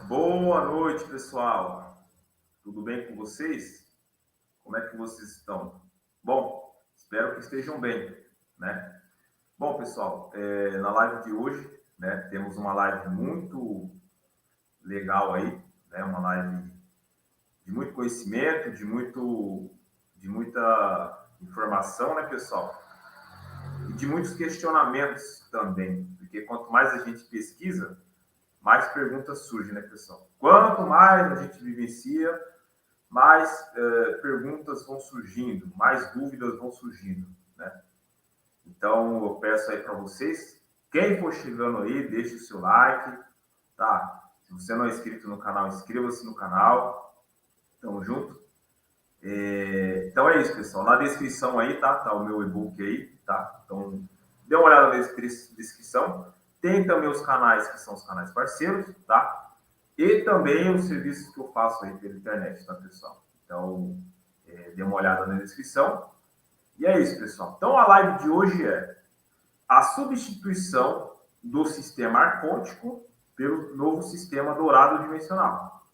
Boa noite, pessoal. Tudo bem com vocês? Como é que vocês estão? Bom, espero que estejam bem, né? Bom, pessoal, na live de hoje, né, temos uma live muito legal aí, né? Uma live de muito conhecimento, de muita informação, né, pessoal? E de muitos questionamentos também, porque quanto mais a gente pesquisa, mais perguntas surgem, né, pessoal? Quanto mais a gente vivencia, mais perguntas vão surgindo, mais dúvidas vão surgindo, né? Então, eu peço aí para vocês, quem for chegando aí, deixe o seu like, tá? Se você não é inscrito no canal, inscreva-se no canal. Tamo junto. Então é isso, pessoal. Na descrição aí, tá? Tá o meu e-book aí, tá? Então, dê uma olhada na descrição. Tem também os canais que são os canais parceiros, tá? E também os serviços que eu faço aí pela internet, tá, pessoal? Então, dê uma olhada na descrição. E é isso, pessoal. Então, a live de hoje é a substituição do sistema arcôntico pelo novo sistema dourado dimensional.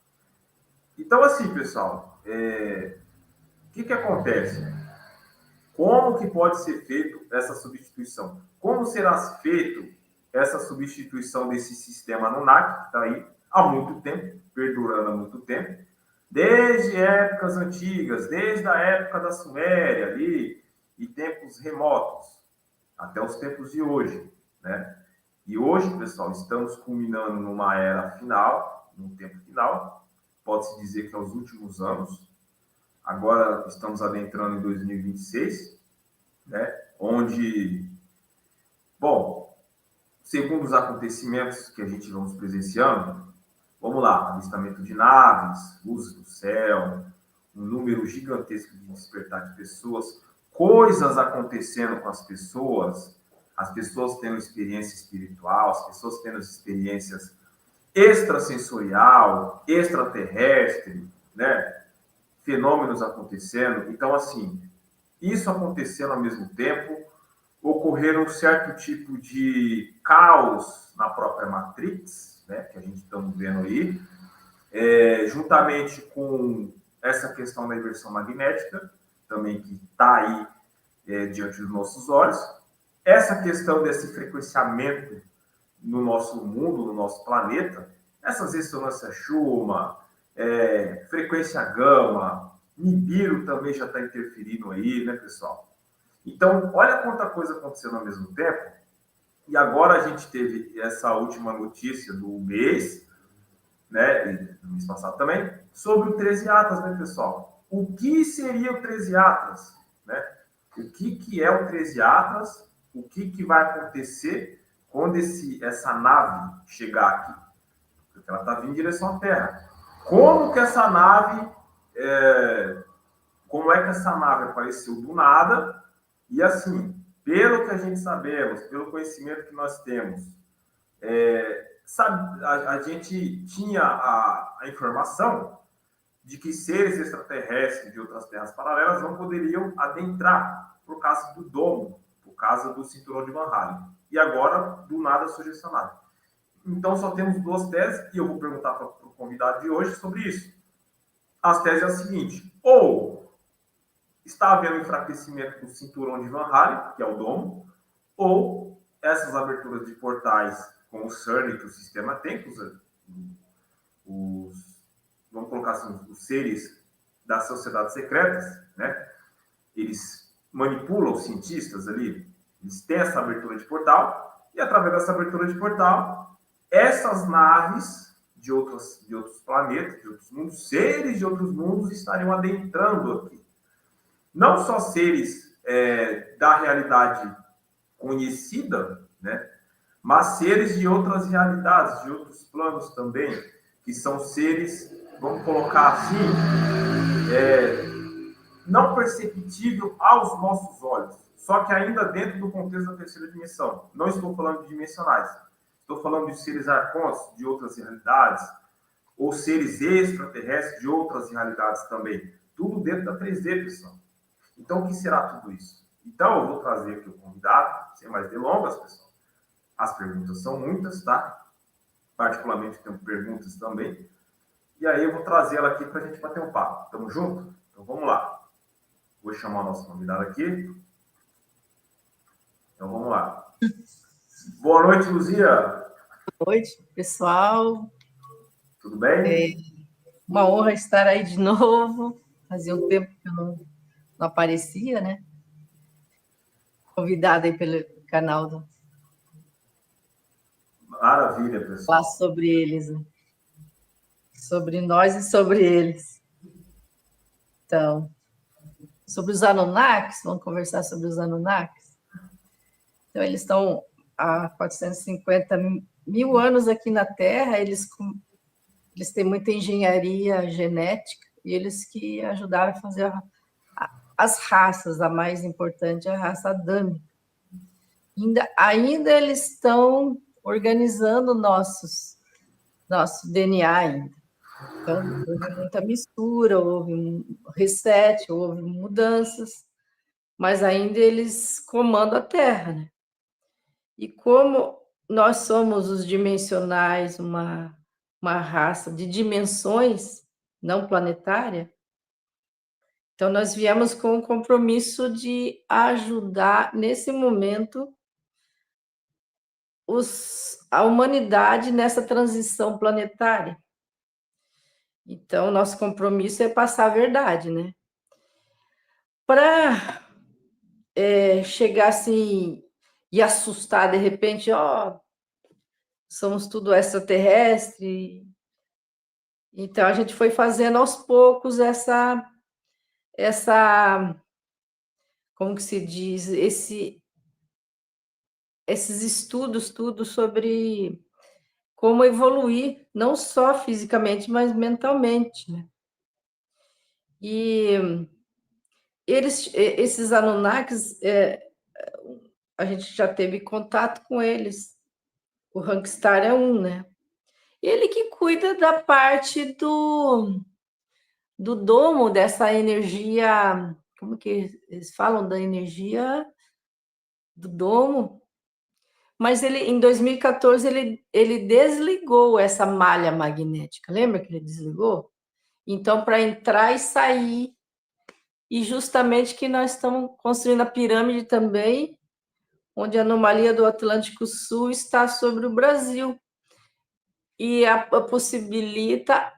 Então, assim, pessoal, o que acontece? Como que pode ser feito essa substituição? Como será feito essa substituição desse sistema Anunnaki, que está aí há muito tempo, perdurando há muito tempo, desde épocas antigas, desde a época da Suméria ali, e tempos remotos, até os tempos de hoje, né? E hoje, pessoal, estamos culminando numa era final, num tempo final, pode-se dizer que é os últimos anos. Agora estamos adentrando em 2026, né? Onde, bom, segundo os acontecimentos que a gente vamos presenciando, vamos lá, avistamento de naves, luzes no céu, um número gigantesco de despertar de pessoas, coisas acontecendo com as pessoas tendo experiência espiritual, as pessoas tendo experiências extrasensorial, extraterrestre, né? Fenômenos acontecendo. Então, assim, isso acontecendo ao mesmo tempo, ocorrer um certo tipo de caos na própria Matrix, né, que a gente está vendo aí, juntamente com essa questão da inversão magnética, também que está aí diante dos nossos olhos, essa questão desse frequenciamento no nosso mundo, no nosso planeta, essas ressonâncias Schumann, frequência gama, Nibiru também já está interferindo aí, né, pessoal? Então, olha quanta coisa acontecendo ao mesmo tempo. E agora a gente teve essa última notícia do mês, né, e do mês passado também, sobre o 13 Atlas, né, pessoal? O que seria o 13 Atlas, né? O que é o 13 Atlas? O que vai acontecer quando essa nave chegar aqui? Porque ela está vindo em direção à Terra. Como que essa nave... como é que essa nave apareceu do nada? E assim, pelo que a gente sabemos, pelo conhecimento que nós temos, a gente tinha a informação de que seres extraterrestres de outras terras paralelas não poderiam adentrar por causa do domo, por causa do cinturão de Van Halen. E agora, do nada, surge essa nave. Então, só temos duas teses, e eu vou perguntar para o convidado de hoje sobre isso. As teses é a seguinte: ou está havendo enfraquecimento do cinturão de Van Halen, que é o domo, ou essas aberturas de portais com o CERN que o sistema tem, vamos colocar assim, os seres das sociedades secretas, né? Eles manipulam os cientistas ali, eles têm essa abertura de portal, e através dessa abertura de portal, essas naves de outros planetas, de outros mundos, seres de outros mundos estariam adentrando aqui. Não só seres da realidade conhecida, né? Mas seres de outras realidades, de outros planos também, que são seres, vamos colocar assim, não perceptível aos nossos olhos, só que ainda dentro do contexto da terceira dimensão. Não estou falando de dimensionais, estou falando de seres arcônicos de outras realidades, ou seres extraterrestres de outras realidades também. Tudo dentro da 3D, pessoal. Então, o que será tudo isso? Então, eu vou trazer aqui o convidado, sem mais delongas, pessoal. As perguntas são muitas, tá? particularmente tenho perguntas também. E aí eu vou trazer ela aqui para a gente bater um papo. Tamo junto? Então vamos lá. Vou chamar a nossa convidada aqui. Então vamos lá. Boa noite, Luzia. Boa noite, pessoal. Tudo bem? Uma honra estar aí de novo. Fazia um tempo que eu não aparecia, né? Convidada aí pelo canal do Maravilha, falar pessoal. sobre eles, né? Sobre nós e sobre eles. Então, sobre os Anunnakis, vamos conversar sobre os Anunnakis. Então, eles estão há 450 mil anos aqui na Terra, eles têm muita engenharia genética, e eles que ajudaram a fazer as raças, a mais importante é a raça adâmica. Ainda eles estão organizando nosso DNA ainda. Então, houve muita mistura, houve um reset, houve mudanças, mas ainda eles comandam a Terra, né? E como nós somos os dimensionais, uma raça de dimensões não planetária, então nós viemos com o compromisso de ajudar, nesse momento, a humanidade nessa transição planetária. Então, nosso compromisso é passar a verdade, né? Para chegar assim e assustar de repente, somos tudo extraterrestre. Então, a gente foi fazendo aos poucos como que se diz, esses estudos, tudo sobre como evoluir, não só fisicamente, mas mentalmente, né? E esses Anunnakis, a gente já teve contato com eles. O Hankstar é um, né? Ele que cuida da parte do domo, dessa energia, como que eles falam da energia do domo? Mas ele, em 2014, ele desligou essa malha magnética. Lembra que ele desligou? Então, para entrar e sair, e justamente que nós estamos construindo a pirâmide também, onde a anomalia do Atlântico Sul está sobre o Brasil. E possibilita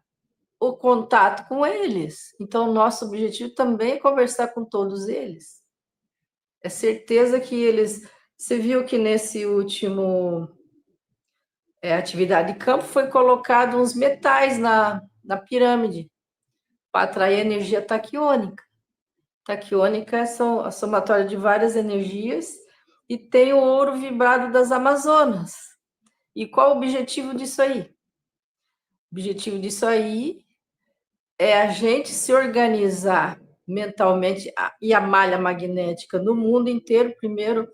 o contato com eles. Então, nosso objetivo também é conversar com todos eles. É certeza que eles... Você viu que nesse último atividade de campo foi colocado uns metais na pirâmide para atrair energia taquiônica. Taquiônica são a somatória de várias energias e tem o ouro vibrado das Amazonas. E qual o objetivo disso aí? O objetivo disso aí é a gente se organizar mentalmente e a malha magnética no mundo inteiro. Primeiro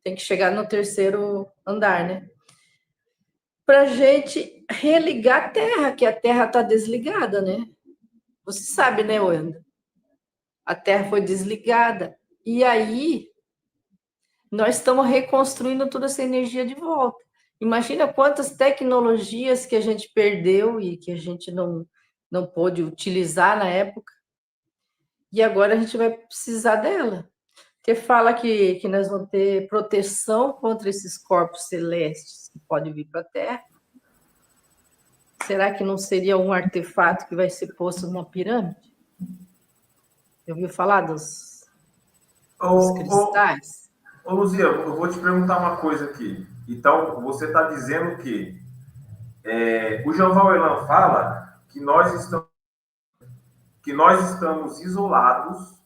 tem que chegar no terceiro andar, né? Para a gente religar a Terra, que a Terra está desligada, né? Você sabe, né, Wanda? A Terra foi desligada. E aí, nós estamos reconstruindo toda essa energia de volta. Imagina quantas tecnologias que a gente perdeu e que a gente não pôde utilizar na época. E agora a gente vai precisar dela. Porque fala que nós vamos ter proteção contra esses corpos celestes que podem vir para a Terra. Será que não seria um artefato que vai ser posto numa pirâmide? Eu ouviu falar dos cristais? Ô, Luzia, eu vou te perguntar uma coisa aqui. Então, você está dizendo que o Jean Elan fala que nós estamos isolados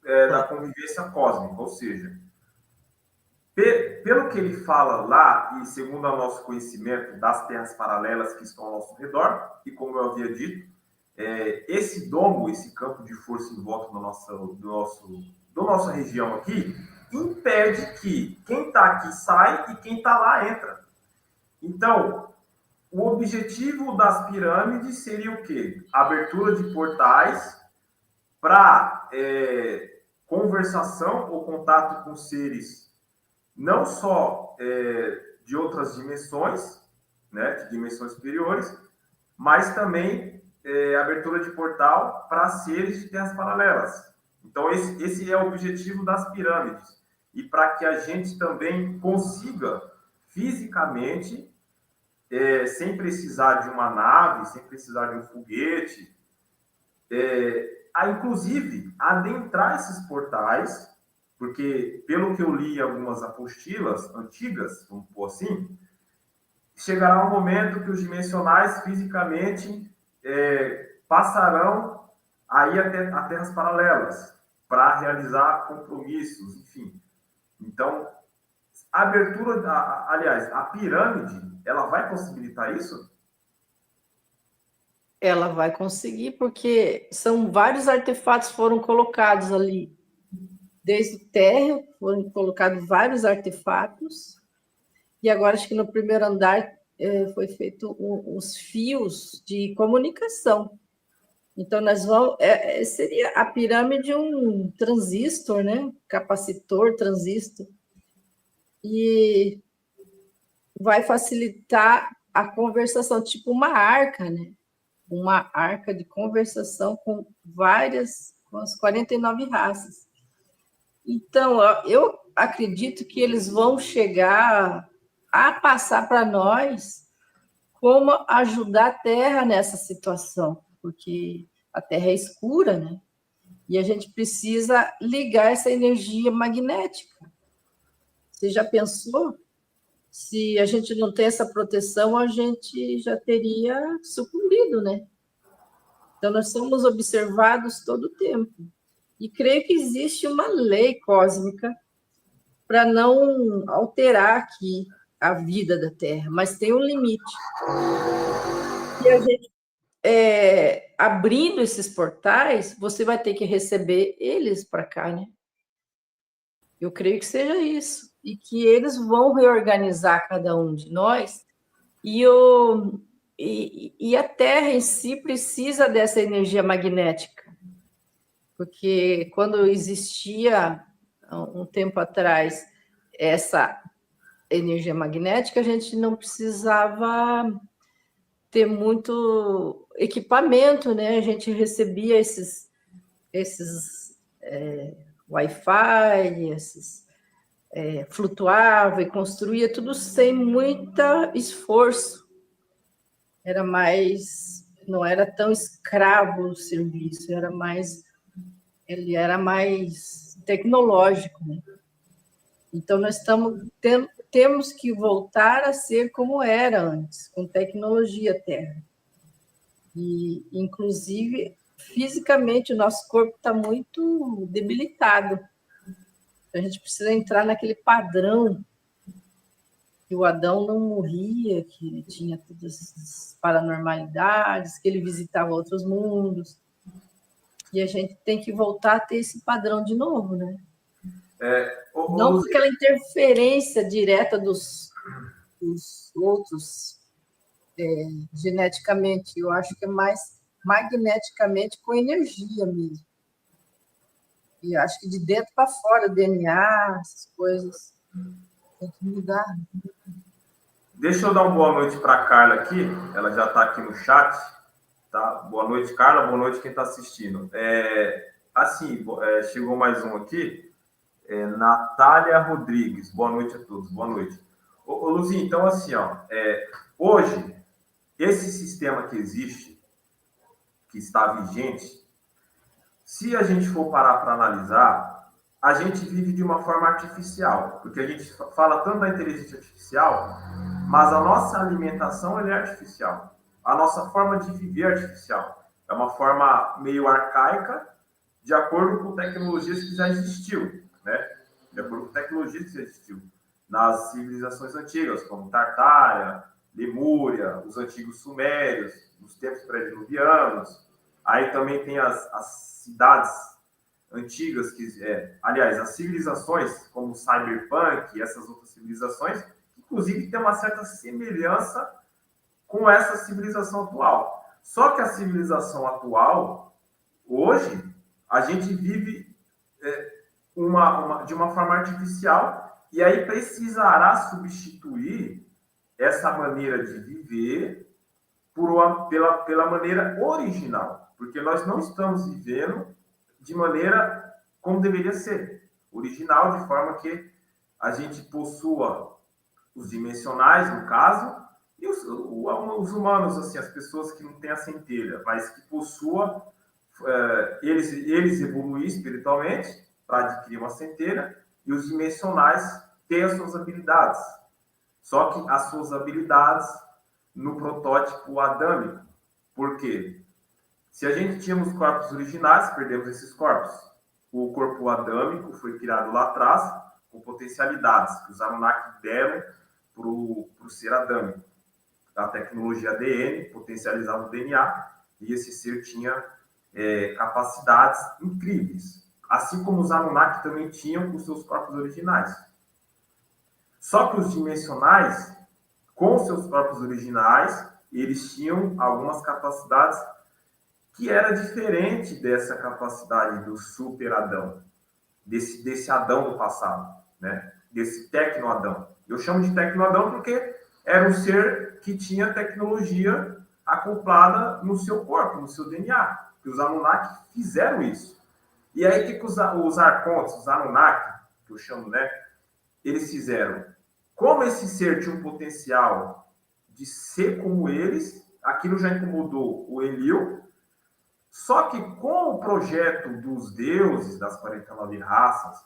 da convivência cósmica, ou seja, pelo que ele fala lá, e segundo o nosso conhecimento das terras paralelas que estão ao nosso redor, e como eu havia dito, esse domo, esse campo de força em volta da nossa região aqui, impede que quem está aqui sai e quem está lá entra. Então, o objetivo das pirâmides seria o quê? Abertura de portais para conversação ou contato com seres não só de outras dimensões, né, de dimensões superiores, mas também abertura de portal para seres de terras paralelas. Então, esse é o objetivo das pirâmides. E para que a gente também consiga fisicamente, sem precisar de uma nave, sem precisar de um foguete, inclusive adentrar esses portais, porque, pelo que eu li em algumas apostilas antigas, vamos pôr assim, chegará um momento que os dimensionais fisicamente passarão aí a terras paralelas para realizar compromissos, enfim. Então, a abertura, aliás, a pirâmide, ela vai possibilitar isso? Ela vai conseguir, porque são vários artefatos foram colocados ali. Desde o térreo foram colocados vários artefatos, e agora acho que no primeiro andar foi feito os fios de comunicação. Então, nós vamos. Seria a pirâmide um transistor, né? Capacitor, transistor. E vai facilitar a conversação, tipo uma arca, né? Uma arca de conversação com as 49 raças. Então, eu acredito que eles vão chegar a passar para nós como ajudar a Terra nessa situação, porque a Terra é escura, né? E a gente precisa ligar essa energia magnética. Você já pensou? Se a gente não tem essa proteção, a gente já teria sucumbido, né? Então, nós somos observados todo o tempo. E creio que existe uma lei cósmica para não alterar aqui a vida da Terra, mas tem um limite. E a gente, abrindo esses portais, você vai ter que receber eles para cá, né? Eu creio que seja isso. E que eles vão reorganizar cada um de nós. E a Terra em si precisa dessa energia magnética. Porque quando existia, um tempo atrás, essa energia magnética, a gente não precisava ter muito equipamento, né? A gente recebia esses Wi-Fi, flutuava e construía tudo sem muito esforço. Era mais, não era tão escravo o serviço, ele era mais tecnológico, né? Então, nós temos que voltar a ser como era antes, com tecnologia Terra. E, inclusive, fisicamente, o nosso corpo está muito debilitado. A gente precisa entrar naquele padrão que o Adão não morria, que ele tinha todas as paranormalidades, que ele visitava outros mundos. E a gente tem que voltar a ter esse padrão de novo, né? Não com aquela interferência direta dos outros geneticamente, eu acho que é mais magneticamente com energia mesmo. E acho que de dentro para fora, DNA, essas coisas, tem que mudar. Deixa eu dar uma boa noite para a Carla aqui, ela já está aqui no chat, tá? Boa noite, Carla, boa noite quem está assistindo. Chegou mais um aqui, Natália Rodrigues, boa noite a todos, boa noite. Ô Luzinho, então assim, hoje, esse sistema que existe, que está vigente, se a gente for parar para analisar, a gente vive de uma forma artificial, porque a gente fala tanto da inteligência artificial, mas a nossa alimentação é artificial. A nossa forma de viver é artificial. É uma forma meio arcaica, de acordo com tecnologias que já existiu, né? De acordo com tecnologias que já existiu nas civilizações antigas, como Tartária, Lemúria, os antigos Sumérios, os tempos pré-diluvianos. Aí também tem as cidades antigas, aliás, as civilizações, como o Cyberpunk e essas outras civilizações, que inclusive tem uma certa semelhança com essa civilização atual. Só que a civilização atual, hoje, a gente vive de uma forma artificial, e aí precisará substituir essa maneira de viver pela maneira original, porque nós não estamos vivendo de maneira como deveria ser, original, de forma que a gente possua os dimensionais, no caso, e os humanos, assim, as pessoas que não têm a centelha, mas que possuam, eles evoluir espiritualmente para adquirir uma centelha, e os dimensionais têm as suas habilidades. Só que as suas habilidades no protótipo adâmico. Por quê? Se a gente tínhamos corpos originais, perdemos esses corpos. O corpo adâmico foi criado lá atrás, com potencialidades que os Anunnaki deram para o ser adâmico. A tecnologia ADN potencializava o DNA, e esse ser tinha capacidades incríveis. Assim como os Anunnaki também tinham os seus corpos originais. Só que os dimensionais, com seus corpos originais, eles tinham algumas capacidades que era diferente dessa capacidade do super Adão, desse Adão do passado, né? Desse tecno-Adão. Eu chamo de tecno-Adão porque era um ser que tinha tecnologia acoplada no seu corpo, no seu DNA. Que os Anunnaki fizeram isso. E aí, o que os Arcontes, os Anunnaki, que eu chamo, né? Eles fizeram. Como esse ser tinha um potencial de ser como eles, aquilo já incomodou o Enlil. Só que com o projeto dos deuses, das 49 raças,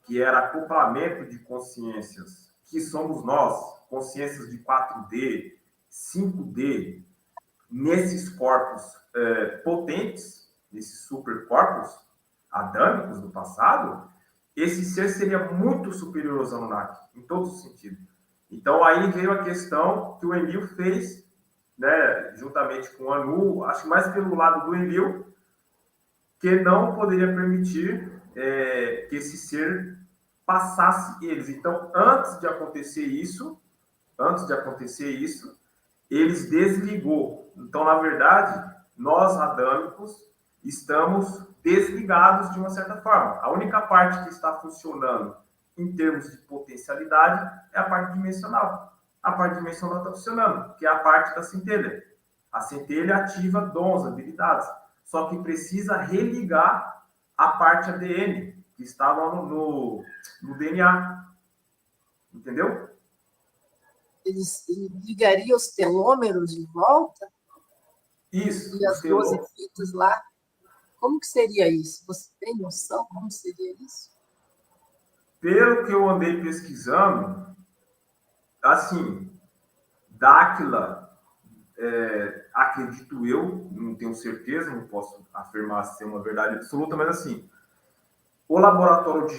que era acoplamento de consciências, que somos nós, consciências de 4D, 5D, nesses corpos potentes, nesses supercorpos adâmicos do passado, esse ser seria muito superior aos Anunnaki, em todos os sentidos. Então, aí veio a questão que o Enlil fez, né, juntamente com o Anu, acho mais pelo lado do Enlil, que não poderia permitir que esse ser passasse eles. Então, antes de acontecer isso, eles desligou. Então, na verdade, nós adâmicos estamos desligados de uma certa forma. A única parte que está funcionando em termos de potencialidade é a parte dimensional. A parte dimensional está funcionando, que é a parte da centelha. A centelha ativa dons, habilidades, só que precisa religar a parte ADN, que está no DNA. Entendeu? Ele ligaria os telômeros de volta? Isso. E as 12 fitas lá? Como que seria isso? Você tem noção como seria isso? Pelo que eu andei pesquisando, assim, Dáquila, acredito eu, não tenho certeza, não posso afirmar ser uma verdade absoluta, mas assim, o laboratório de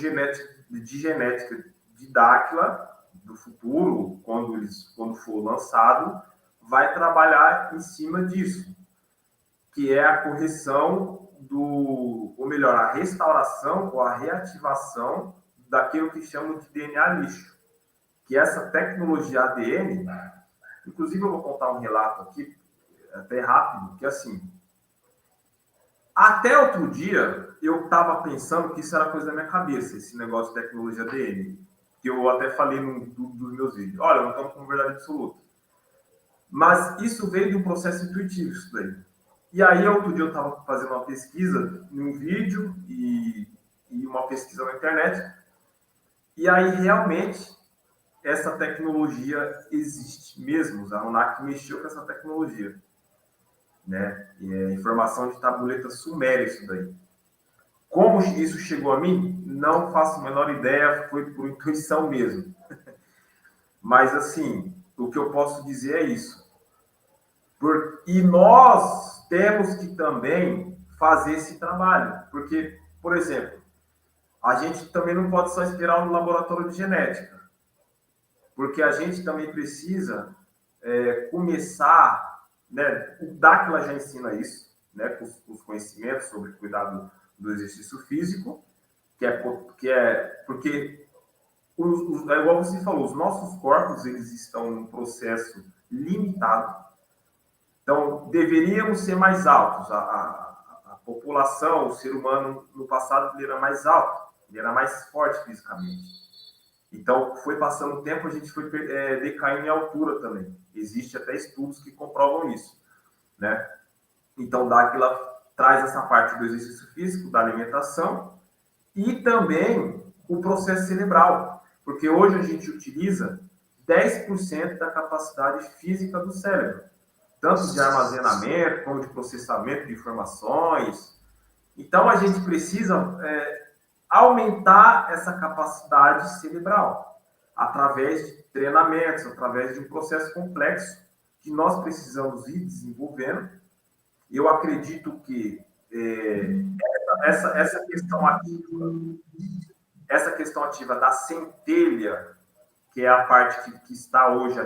genética de Dáquila, do futuro, quando for lançado, vai trabalhar em cima disso, que é a correção ou melhor, a restauração ou a reativação daquilo que chamam de DNA lixo. Que essa tecnologia ADN, inclusive eu vou contar um relato aqui, até rápido, que assim, até outro dia eu estava pensando que isso era coisa da minha cabeça, esse negócio de tecnologia ADN, que eu até falei dos meus vídeos. Olha, eu não estou com verdade absoluta. Mas isso veio de um processo intuitivo, isso daí. E aí, outro dia eu estava fazendo uma pesquisa em um vídeo e uma pesquisa na internet, e aí realmente essa tecnologia existe mesmo. Os Anunnaki mexeu com essa tecnologia, né? E é informação de tabuleta suméria isso daí. Como isso chegou a mim, não faço a menor ideia, foi por intuição mesmo. Mas assim, o que eu posso dizer é isso. E nós temos que também fazer esse trabalho, porque, por exemplo, a gente também não pode só esperar no laboratório de genética, porque a gente também precisa começar, né? O Dáquila já ensina isso, né? Com os conhecimentos sobre cuidado do exercício físico, que é porque é igual você falou, os nossos corpos eles estão num processo limitado. Então, deveríamos ser mais altos. A população, o ser humano, no passado, ele era mais alto, ele era mais forte fisicamente. Então, foi passando o tempo, a gente foi decaindo em altura também. Existe até estudos que comprovam isso, né? Então, Dáquila traz essa parte do exercício físico, da alimentação e também o processo cerebral, porque hoje a gente utiliza 10% da capacidade física do cérebro, tanto de armazenamento como de processamento de informações. Então, a gente precisa aumentar essa capacidade cerebral através de treinamentos, através de um processo complexo que nós precisamos ir desenvolvendo. Eu acredito que essa questão ativa da centelha, que é a parte que está hoje,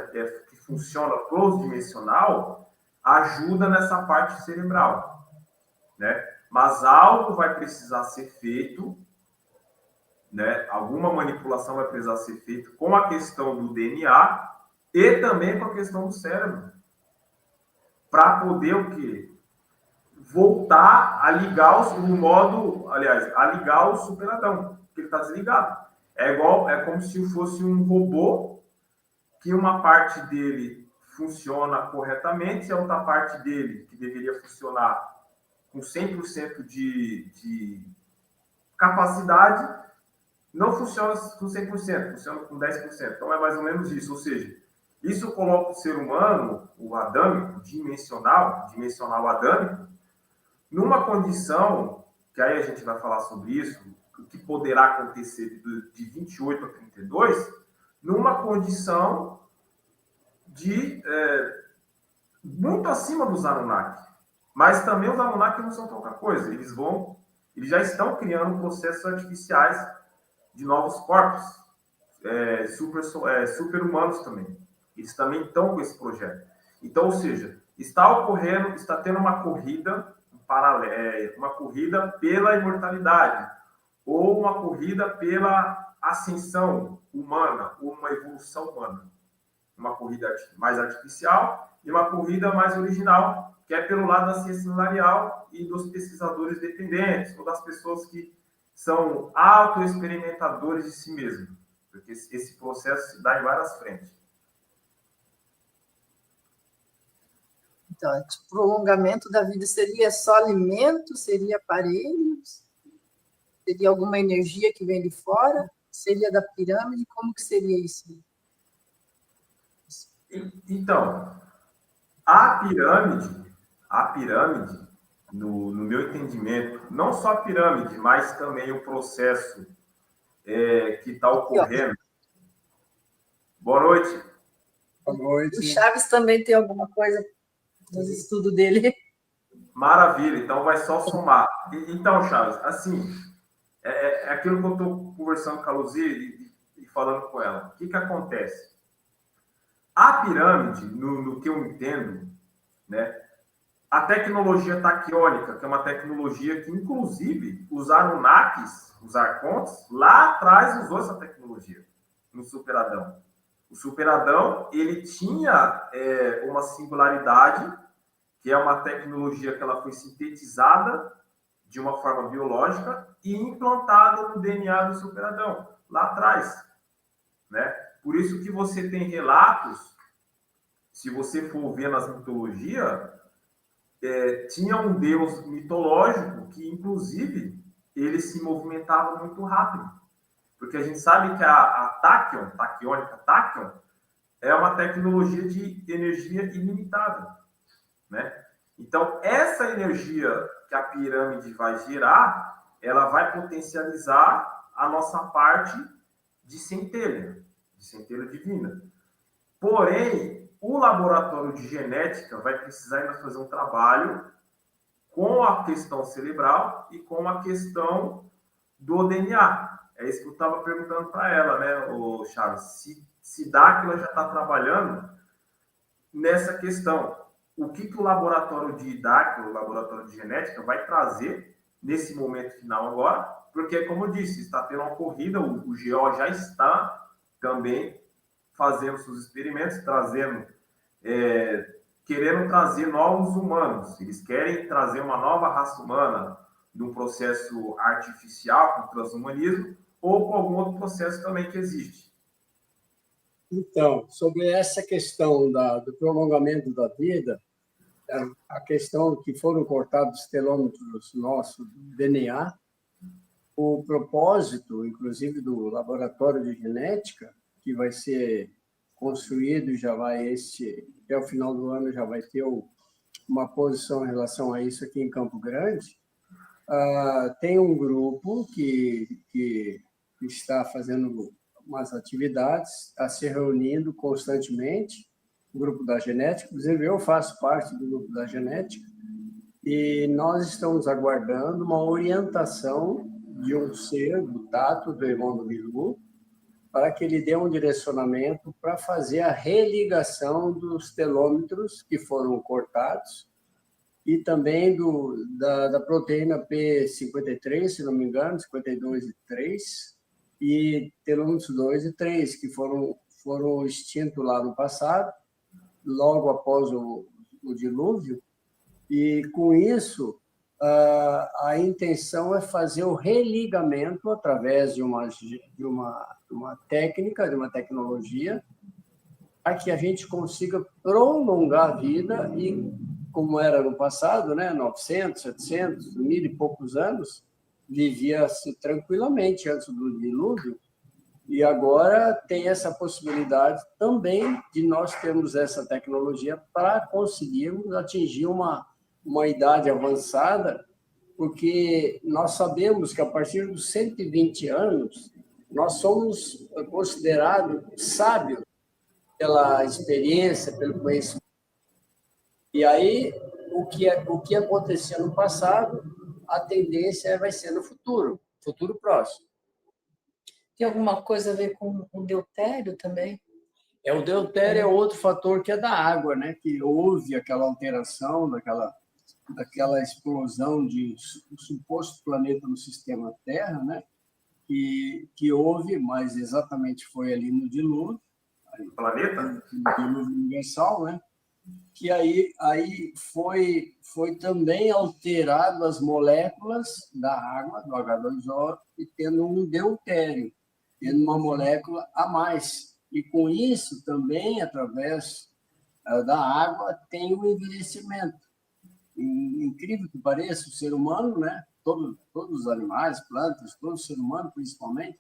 que funciona cross-dimensional, ajuda nessa parte cerebral, né? Mas algo vai precisar ser feito, né? Alguma manipulação vai precisar ser feita com a questão do DNA e também com a questão do cérebro, para poder o quê? Voltar a ligar a ligar o Super-Adão, que ele está desligado. É como se fosse um robô que uma parte dele funciona corretamente e a outra parte dele, que deveria funcionar com 100% de capacidade, não funciona com 100%, funciona com 10%. Então, é mais ou menos isso. Ou seja, isso coloca o ser humano, o adâmico, dimensional adâmico, numa condição, que aí a gente vai falar sobre isso, o que poderá acontecer de 28 a 32, numa condição de muito acima dos Anunnaki. Mas também os Anunnaki não são pouca coisa. Eles já estão criando processos artificiais de novos corpos, super-humanos também. Eles também estão com esse projeto. Então, ou seja, está tendo uma corrida paralela, uma corrida pela imortalidade, ou uma corrida pela ascensão humana, ou uma evolução humana. Uma corrida mais artificial e uma corrida mais original, que é pelo lado da ciência salarial e dos pesquisadores dependentes, ou das pessoas que são autoexperimentadores de si mesmos, porque esse processo se dá em várias frentes. Então, o prolongamento da vida seria só alimento, seria aparelhos, seria alguma energia que vem de fora, seria da pirâmide, como que seria isso? Então, a pirâmide, no meu entendimento, não só a pirâmide, mas também o processo que está ocorrendo. Boa noite. Boa noite. O Chaves também tem alguma coisa nos estudos dele. Maravilha, então vai só somar. Então, Chaves, assim, é aquilo que eu estou conversando com a Luzia e falando com ela. O que acontece? A pirâmide, no que eu entendo, né, a tecnologia taquiônica, que é uma tecnologia que, inclusive, os Anunnakis, os Arcontes, lá atrás usou essa tecnologia, no Super-Adão. O Super-Adão, ele tinha uma singularidade, que é uma tecnologia que ela foi sintetizada de uma forma biológica e implantada no DNA do Super-Adão, lá atrás, né? Por isso que você tem relatos, se você for ver nas mitologias, tinha um deus mitológico que, inclusive, ele se movimentava muito rápido. Porque a gente sabe que a Tachyon, é uma tecnologia de energia ilimitada, né? Então, essa energia que a pirâmide vai gerar, ela vai potencializar a nossa parte de centelha divina. Porém, o laboratório de genética vai precisar ainda fazer um trabalho com a questão cerebral e com a questão do DNA. É isso que eu estava perguntando para ela, né, o Charles? Se Dáquila já está trabalhando nessa questão. O que o laboratório de Dáquila, o laboratório de genética, vai trazer nesse momento final agora? Porque, como eu disse, está tendo uma corrida, o GO já está também fazendo seus experimentos, querendo trazer novos humanos. Eles querem trazer uma nova raça humana num processo artificial, com transhumanismo, ou com algum outro processo também que existe. Então, sobre essa questão do prolongamento da vida, a questão que foram cortados os telômetros nossos do DNA, o propósito, inclusive, do laboratório de genética, que vai ser construído, até o final do ano já vai ter uma posição em relação a isso aqui em Campo Grande. Tem um grupo que está fazendo umas atividades, está se reunindo constantemente, o grupo da genética, inclusive eu faço parte do grupo da genética, e nós estamos aguardando uma orientação de um ser, do Tato, do irmão do Bilu, para que ele dê um direcionamento para fazer a religação dos telômetros que foram cortados e também da proteína P53, se não me engano, 52 e 3, e telômetros 2 e 3, que foram extintos lá no passado, logo após o dilúvio, e com isso a intenção é fazer o religamento através de uma técnica, de uma tecnologia, para que a gente consiga prolongar a vida e, como era no passado, né, 900, 700, 1000 e poucos anos, vivia-se tranquilamente antes do dilúvio, e agora tem essa possibilidade também de nós termos essa tecnologia para conseguirmos atingir uma idade avançada, porque nós sabemos que a partir dos 120 anos nós somos considerados sábios pela experiência, pelo conhecimento. E aí, o que acontecia no passado, a tendência vai ser no futuro próximo. Tem alguma coisa a ver com o deutério também? O deutério é outro fator que é da água, né? Que houve aquela alteração, daquela explosão de um suposto planeta no sistema Terra, né? Que houve, mas exatamente foi ali no dilúvio. Planeta? No dilúvio universal, né? Que aí foi também alterado as moléculas da água, do H2O, e tendo um deutério, tendo uma molécula a mais. E com isso também, através da água, tem o envelhecimento. Incrível que pareça, o ser humano, né? Todos os animais, plantas, todo ser humano, principalmente,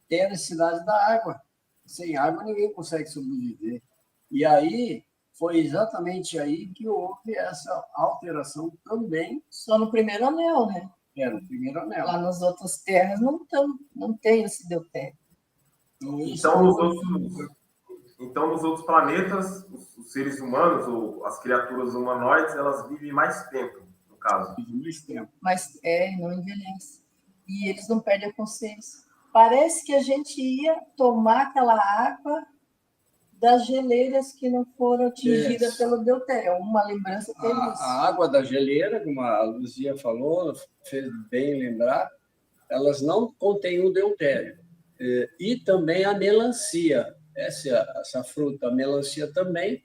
tem a necessidade da água. Sem água, ninguém consegue sobreviver. E aí, foi exatamente aí que houve essa alteração também. Só no primeiro anel, né? No primeiro anel. Lá nas outras terras não tem esse deutério. Então, nos outros planetas, os seres humanos ou as criaturas humanoides, elas vivem mais tempo, no caso. Vivem mais tempo. Mas não envelhece. E eles não perdem a consciência. Parece que a gente ia tomar aquela água das geleiras que não foram atingidas pelo deutério. É uma lembrança que eles... A água da geleira, como a Luzia falou, fez bem lembrar, elas não contêm o deutério. E também a melancia. Essa fruta, a melancia também,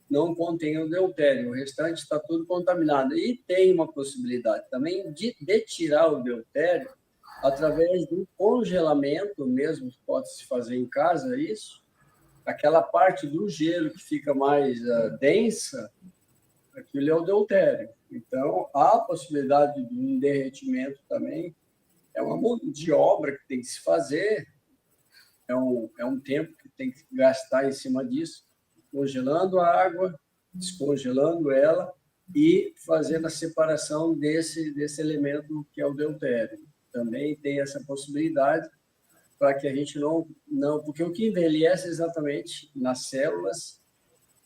não contém o deutério. O restante está tudo contaminado. E tem uma possibilidade também de tirar o deutério através do congelamento, mesmo pode-se fazer em casa isso, aquela parte do gelo que fica mais densa, aquilo é o deutério. Então, há a possibilidade de um derretimento também. É uma mão de obra que tem que se fazer, é um tempo que tem que gastar em cima disso, congelando a água, descongelando ela e fazendo a separação desse elemento que é o deutério. Também tem essa possibilidade para que a gente não... Porque o que envelhece exatamente nas células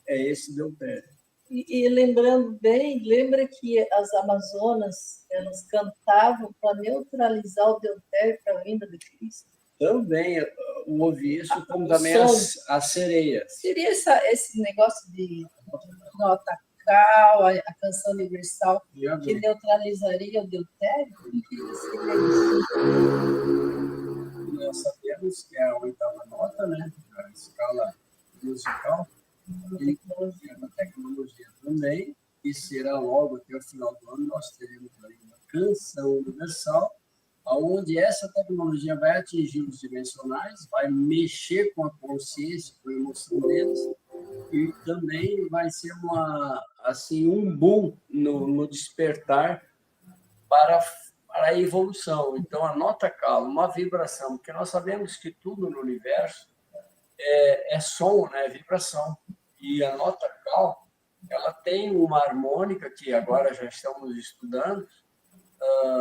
é esse deutério. E lembrando bem, lembra que as Amazonas, elas cantavam para neutralizar o deutério para a vinda de Cristo? Também houve isso, como também as sereias. Seria esse negócio de nota cal, a canção universal, que neutralizaria o deutério? Nós sabemos que é a oitava nota, né? A escala musical, e a tecnologia também, e será logo até o final do ano nós teremos aí uma canção universal, onde onde essa tecnologia vai atingir os dimensionais, vai mexer com a consciência, com a emoção deles, e também vai ser um boom no despertar para a evolução. Então, a nota cal, uma vibração, porque nós sabemos que tudo no universo é som, né? É vibração. E a nota cal, ela tem uma harmônica que agora já estamos estudando.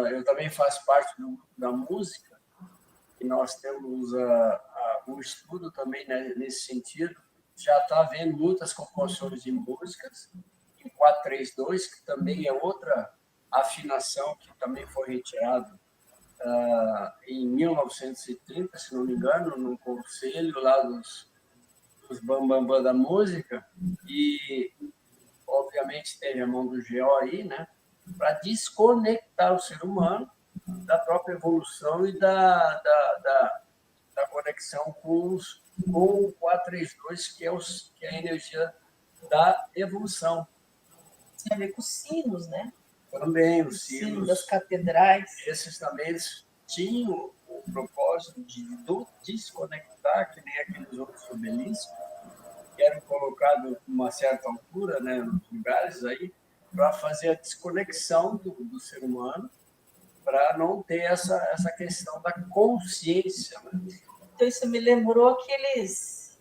Eu também faço parte da música, e nós temos um estudo também, né, nesse sentido. Já está havendo muitas composições de músicas em 432, que também é outra afinação que também foi retirado em 1930, se não me engano, num conselho lá dos bambambam da música, e obviamente teve a mão do Geo aí, né, para desconectar o ser humano da própria evolução e da conexão com o 432, que é a energia da evolução. Tem a ver com os sinos, né? Também os sinos das catedrais. Esses também eles tinham o propósito de desconectar, que nem aqueles outros obeliscos, que eram colocados a uma certa altura, né, nos lugares aí, para fazer a desconexão do ser humano, para não ter essa questão da consciência. Né? Então, isso me lembrou aqueles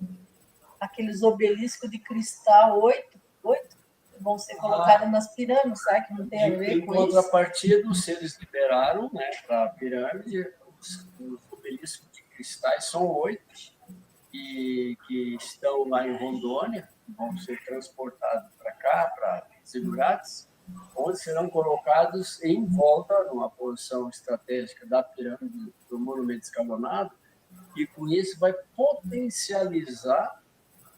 obeliscos de cristal, 8 vão ser colocados nas pirâmides, sabe? Que não tem a ver com isso. Em contrapartida, os seres liberaram, né, para a pirâmide, os obeliscos de cristais são 8, que estão lá em Rondônia, vão ser transportados para cá, para Zigurates, onde serão colocados em volta, numa posição estratégica da pirâmide do monumento escalonado, e com isso vai potencializar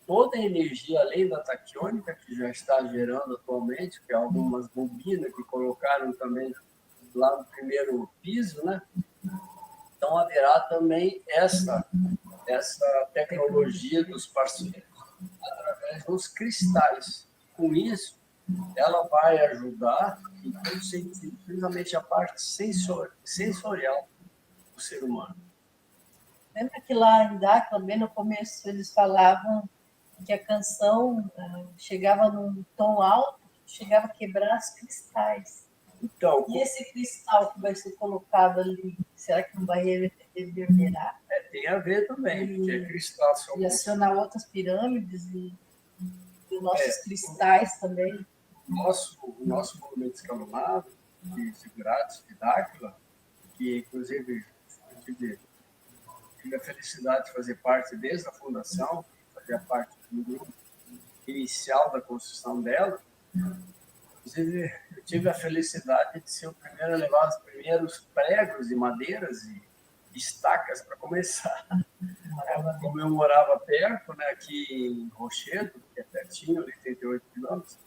toda a energia, além da taquiônica, que já está gerando atualmente, que é algumas bobinas que colocaram também lá no primeiro piso, né? Então, haverá também essa tecnologia dos parceiros através dos cristais. Com isso, ela vai ajudar em todo sentido, principalmente a parte sensorial do ser humano. Lembra que lá em Dáquila, bem no começo, eles falavam que a canção chegava num tom alto, chegava a quebrar os cristais. Então, e esse cristal que vai ser colocado ali, será que não vai reverberar? Tem a ver também, porque é cristal. E acionar outras pirâmides e os nossos cristais também. O nosso monumento escalonado, de Zigurates, de Dáquila, que inclusive eu tive a felicidade de fazer parte desde a fundação, fazer parte do grupo inicial da construção dela. Inclusive, eu tive a felicidade de ser o primeiro a levar os primeiros pregos de madeiras e estacas para começar. Como eu morava perto, né, aqui em Rochedo, que é pertinho, 88 quilômetros,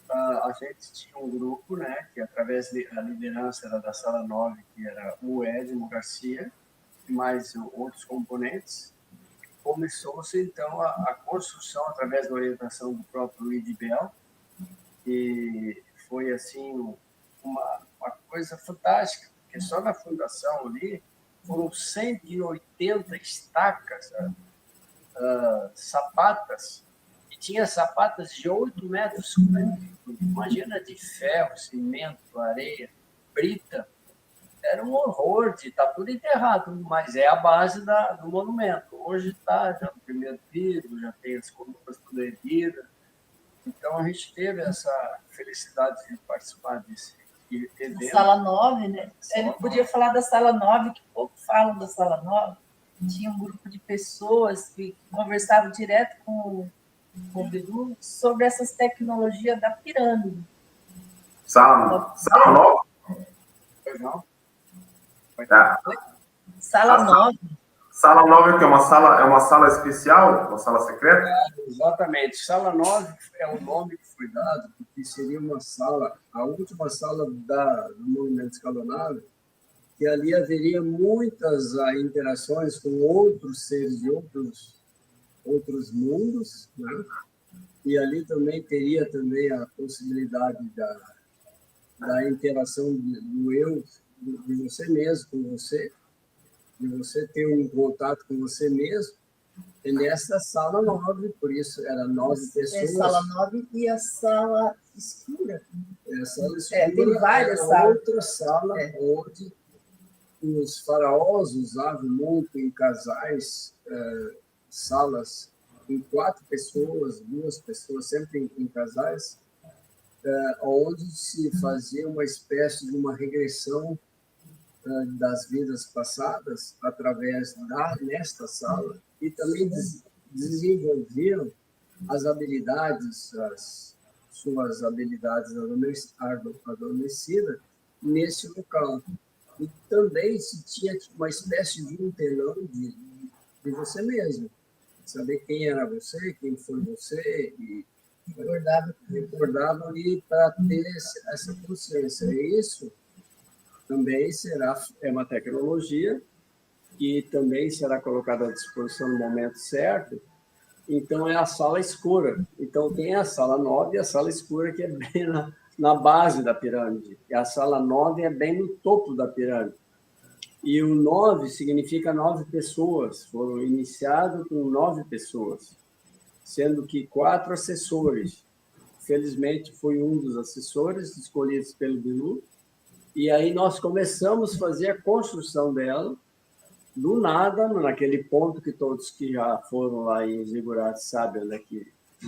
a gente tinha um grupo, né, que através da liderança era da Sala 9, que era o Edmo Garcia, e mais outros componentes, começou-se, então, a construção através da orientação do próprio Luiz Bell, que foi, assim, uma coisa fantástica, porque só na fundação ali foram 180 estacas, sapatas, e tinha sapatas de 8 metros cúbicos, imagina, de ferro, cimento, areia, brita. Era um horror, está tudo enterrado, mas é a base do monumento. Hoje está já no primeiro piso, já tem as colunas tudo erguidas. Então, a gente teve essa felicidade de participar desse evento. Sala 9, né? Ele podia falar da Sala 9, que pouco falam da Sala 9. Tinha um grupo de pessoas que conversavam direto com o Bidu sobre essas tecnologias da pirâmide. Sala 9? Pois não? Tá. Sala 9. Sala 9 é uma sala especial? Uma sala secreta? Exatamente. Sala 9 é o nome que foi dado, porque seria uma sala, a última sala do movimento escalonado, que ali haveria muitas interações com outros seres de outros mundos, né? E ali também teria também a possibilidade da interação do eu de você mesmo, com você, de você ter um contato com você mesmo, é nessa sala 9, por isso era 9 pessoas. É a sala 9 e a sala escura. É a sala escura, tem várias salas. Outra sala onde os faraós usavam muito em casais, salas em 4 pessoas, 2 pessoas, sempre em casais, onde se fazia uma espécie de uma regressão das vidas passadas através nesta sala, e também desenvolviam as habilidades, as suas habilidades adormecidas nesse local. E também se tinha uma espécie de um telão de você mesmo, saber quem era você, quem foi você, e recordava ali para ter essa consciência. E isso também é uma tecnologia que também será colocada à disposição no momento certo. Então, é a sala escura. Então, tem a sala 9 e a sala escura, que é bem na base da pirâmide. E a sala 9 é bem no topo da pirâmide. E o 9 significa 9 pessoas. Foram iniciados com 9 pessoas, sendo que 4 assessores. Felizmente, foi um dos assessores escolhidos pelo Bilu. E aí nós começamos a fazer a construção dela, do nada, naquele ponto que todos que já foram lá em Zigurates sabem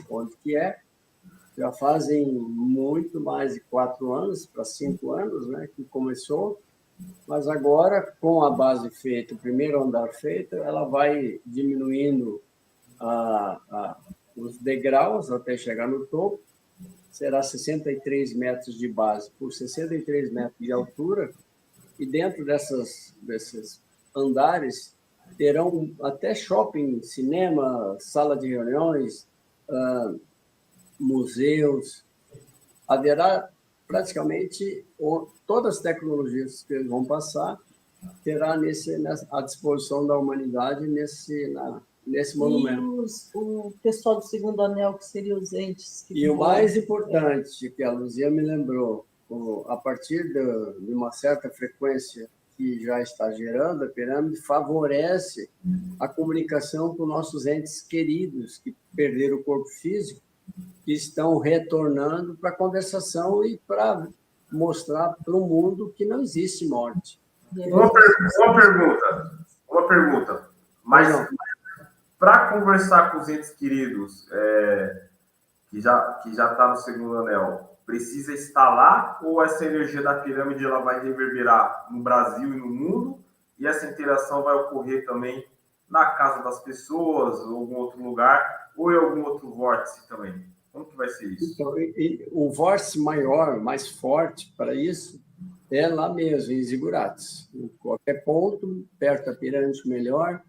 onde que é. Já fazem muito mais de 4 anos, para 5 anos, né, que começou. Mas agora, com a base feita, o primeiro andar feito, ela vai diminuindo os degraus até chegar no topo. Será 63 metros de base por 63 metros de altura, e dentro desses andares terão até shopping, cinema, sala de reuniões, museus. Haverá praticamente todas as tecnologias que eles vão passar, terá à disposição da humanidade nesse monumento. E o pessoal do segundo anel, que seriam os entes? E o mais importante, que a Luzia me lembrou, a partir de uma certa frequência que já está gerando, a pirâmide favorece a comunicação com nossos entes queridos que perderam o corpo físico, que estão retornando para a conversação e para mostrar para o mundo que não existe morte. Uma pergunta. Mas para conversar com os entes queridos, que já está no segundo anel, precisa estar lá, ou essa energia da pirâmide ela vai reverberar no Brasil e no mundo, e essa interação vai ocorrer também na casa das pessoas, ou em algum outro lugar, ou em algum outro vórtice também? Como que vai ser isso? Então, o vórtice maior, mais forte para isso, é lá mesmo, em Zigurates. Em qualquer ponto, perto da pirâmide, melhor,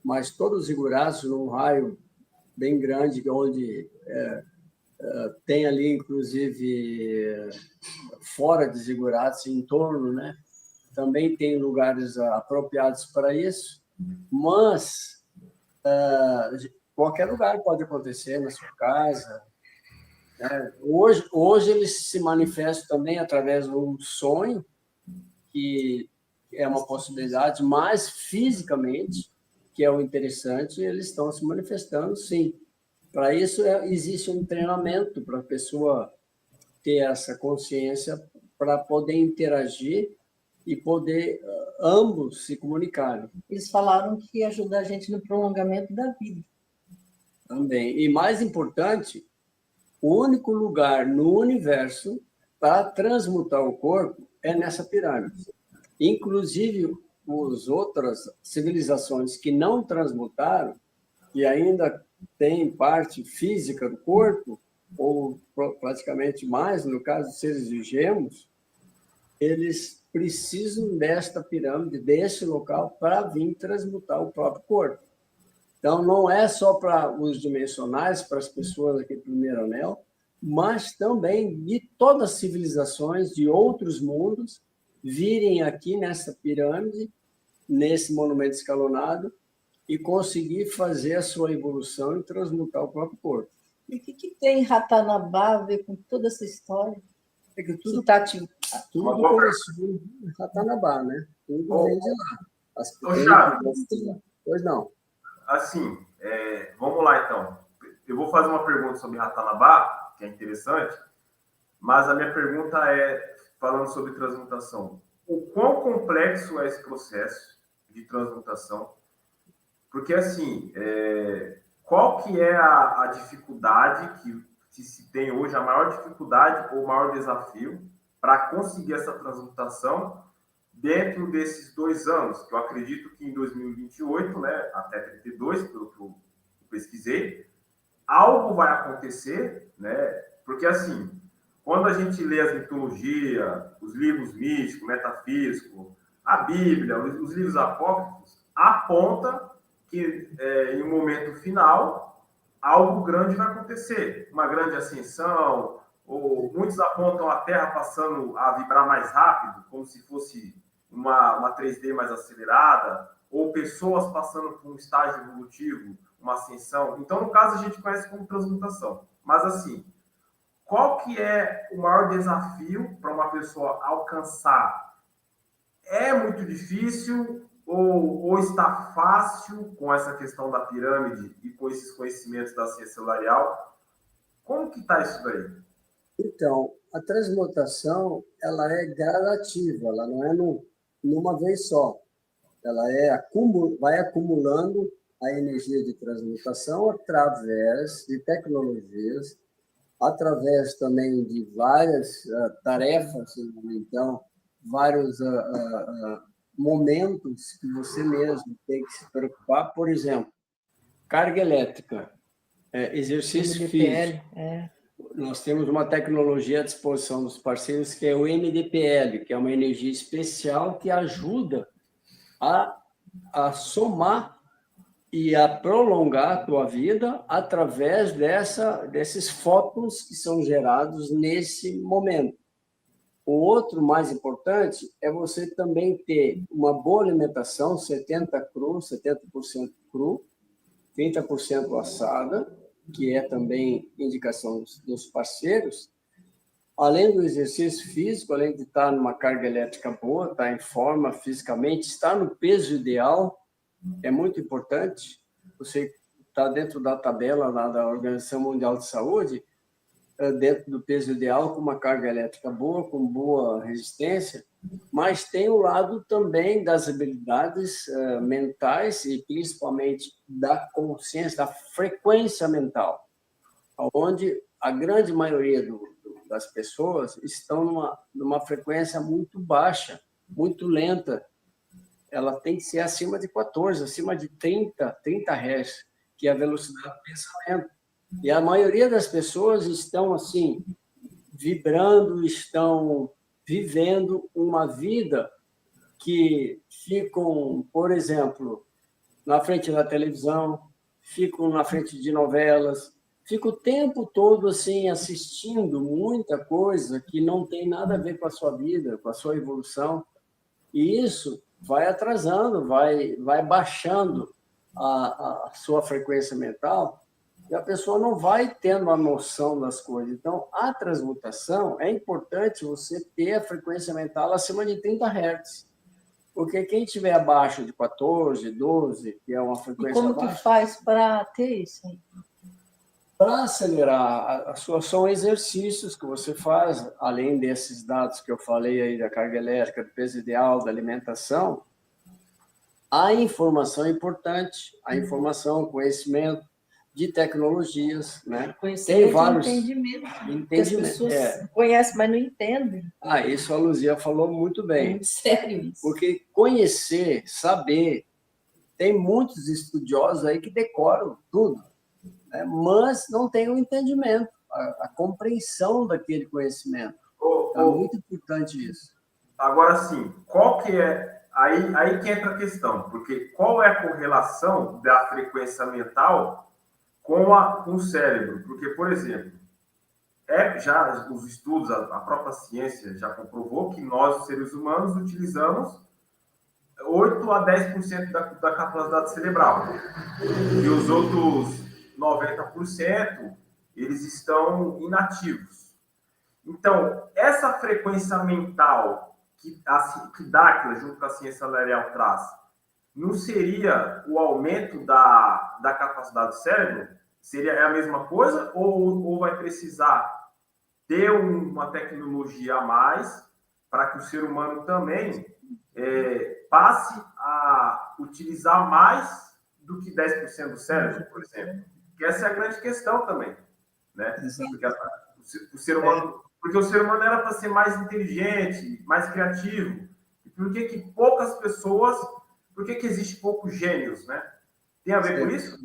mas todos os Zigurates, num raio bem grande, onde tem ali, inclusive, fora de Zigurates, em torno, né? Também tem lugares apropriados para isso, mas qualquer lugar pode acontecer, na sua casa. Hoje eles se manifestam também através de um sonho, que é uma possibilidade, mas fisicamente, que é o interessante, eles estão se manifestando, sim. Para isso, existe um treinamento para a pessoa ter essa consciência, para poder interagir e poder ambos se comunicarem. Eles falaram que ajuda a gente no prolongamento da vida. Também. E mais importante, o único lugar no universo para transmutar o corpo é nessa pirâmide. Inclusive, as outras civilizações que não transmutaram, e ainda têm parte física do corpo, ou praticamente mais, no caso dos seres de gemos, eles precisam desta pirâmide, desse local, para vir transmutar o próprio corpo. Então, não é só para os dimensionais, para as pessoas aqui do primeiro anel, mas também de todas as civilizações de outros mundos virem aqui nessa pirâmide, nesse monumento escalonado, e conseguir fazer a sua evolução e transmutar o próprio corpo. E o que tem Ratanabá a ver com toda essa história? É que tudo está te Tudo Uma boa começou em Ratanabá, né? Tudo vem de lá. As Chaves, Pois não. assim, vamos lá então. Eu vou fazer uma pergunta sobre Ratanabá, que é interessante, mas a minha pergunta é, falando sobre transmutação, o quão complexo é esse processo de transmutação? Porque, assim, qual que é a dificuldade que se tem hoje, a maior dificuldade ou o maior desafio para conseguir essa transmutação dentro desses 2 anos, que eu acredito que em 2028, né, até 32, pelo que eu pesquisei, algo vai acontecer, né? Porque, assim, quando a gente lê as mitologias, os livros místicos, metafísicos, a Bíblia, os livros apócrifos, aponta que em um momento final algo grande vai acontecer, uma grande ascensão, ou muitos apontam a Terra passando a vibrar mais rápido, como se fosse uma 3D mais acelerada, ou pessoas passando por um estágio evolutivo, uma ascensão. Então, no caso, a gente conhece como transmutação. Mas, assim, qual que é o maior desafio para uma pessoa alcançar? É muito difícil ou está fácil com essa questão da pirâmide e com esses conhecimentos da ciência salarial? Como que está isso daí? Então, a transmutação, ela é gradativa, ela não é numa vez só. Ela vai acumulando a energia de transmutação através de tecnologias, através também de várias tarefas, então, vários momentos que você mesmo tem que se preocupar. Por exemplo, carga elétrica, exercício MDPL, físico. Nós temos uma tecnologia à disposição dos parceiros que é o MDPL, que é uma energia especial que ajuda a somar e a prolongar a tua vida através desses fótons que são gerados nesse momento. O outro mais importante é você também ter uma boa alimentação, 70% cru, 30% assada, que é também indicação dos parceiros, além do exercício físico, além de estar numa carga elétrica boa, estar em forma fisicamente, estar no peso ideal, é muito importante. Você está dentro da tabela lá da Organização Mundial de Saúde, dentro do peso ideal, com uma carga elétrica boa, com boa resistência, mas tem o lado também das habilidades mentais e principalmente da consciência, da frequência mental, onde a grande maioria das pessoas estão numa frequência muito baixa, muito lenta. Ela tem que ser acima de 14, acima de 30 Hz, que é a velocidade do pensamento. E a maioria das pessoas estão assim, vibrando, estão vivendo uma vida que ficam, por exemplo, na frente da televisão, ficam na frente de novelas, ficam o tempo todo assim assistindo muita coisa que não tem nada a ver com a sua vida, com a sua evolução. E isso vai atrasando, vai baixando a sua frequência mental, e a pessoa não vai tendo a noção das coisas. Então, a transmutação, é importante você ter a frequência mental acima de 30 Hz. Porque quem estiver abaixo de 14, 12, que é uma frequência baixa... E como que faz para ter isso? Para acelerar, são exercícios que você faz, além desses dados que eu falei aí, da carga elétrica, do peso ideal, da alimentação. A informação é importante, a informação, conhecimento de tecnologias, né? Tem vários entendimento. Que as pessoas conhecem, mas não entendem. Isso a Luzia falou muito bem. É muito sério isso. Porque conhecer, saber, tem muitos estudiosos aí que decoram tudo, né? Mas não tem o entendimento, a compreensão daquele conhecimento. É muito importante isso. Agora, sim, qual que é... Aí que entra a questão, porque qual é a correlação da frequência mental com o cérebro? Porque, por exemplo, já os estudos, a própria ciência já comprovou que nós, os seres humanos, utilizamos 8 a 10% da capacidade cerebral. E os outros 90%, eles estão inativos. Então, essa frequência mental que Dáquila, junto com a ciência salarial, traz, não seria o aumento da capacidade do cérebro? Seria a mesma coisa? Ou vai precisar ter uma tecnologia a mais para que o ser humano também passe a utilizar mais do que 10% do cérebro, por exemplo? Que essa é a grande questão também, né? Porque o ser humano era para ser mais inteligente, mais criativo. E por que poucas pessoas, por que existe poucos gênios, né? Tem a ver com isso?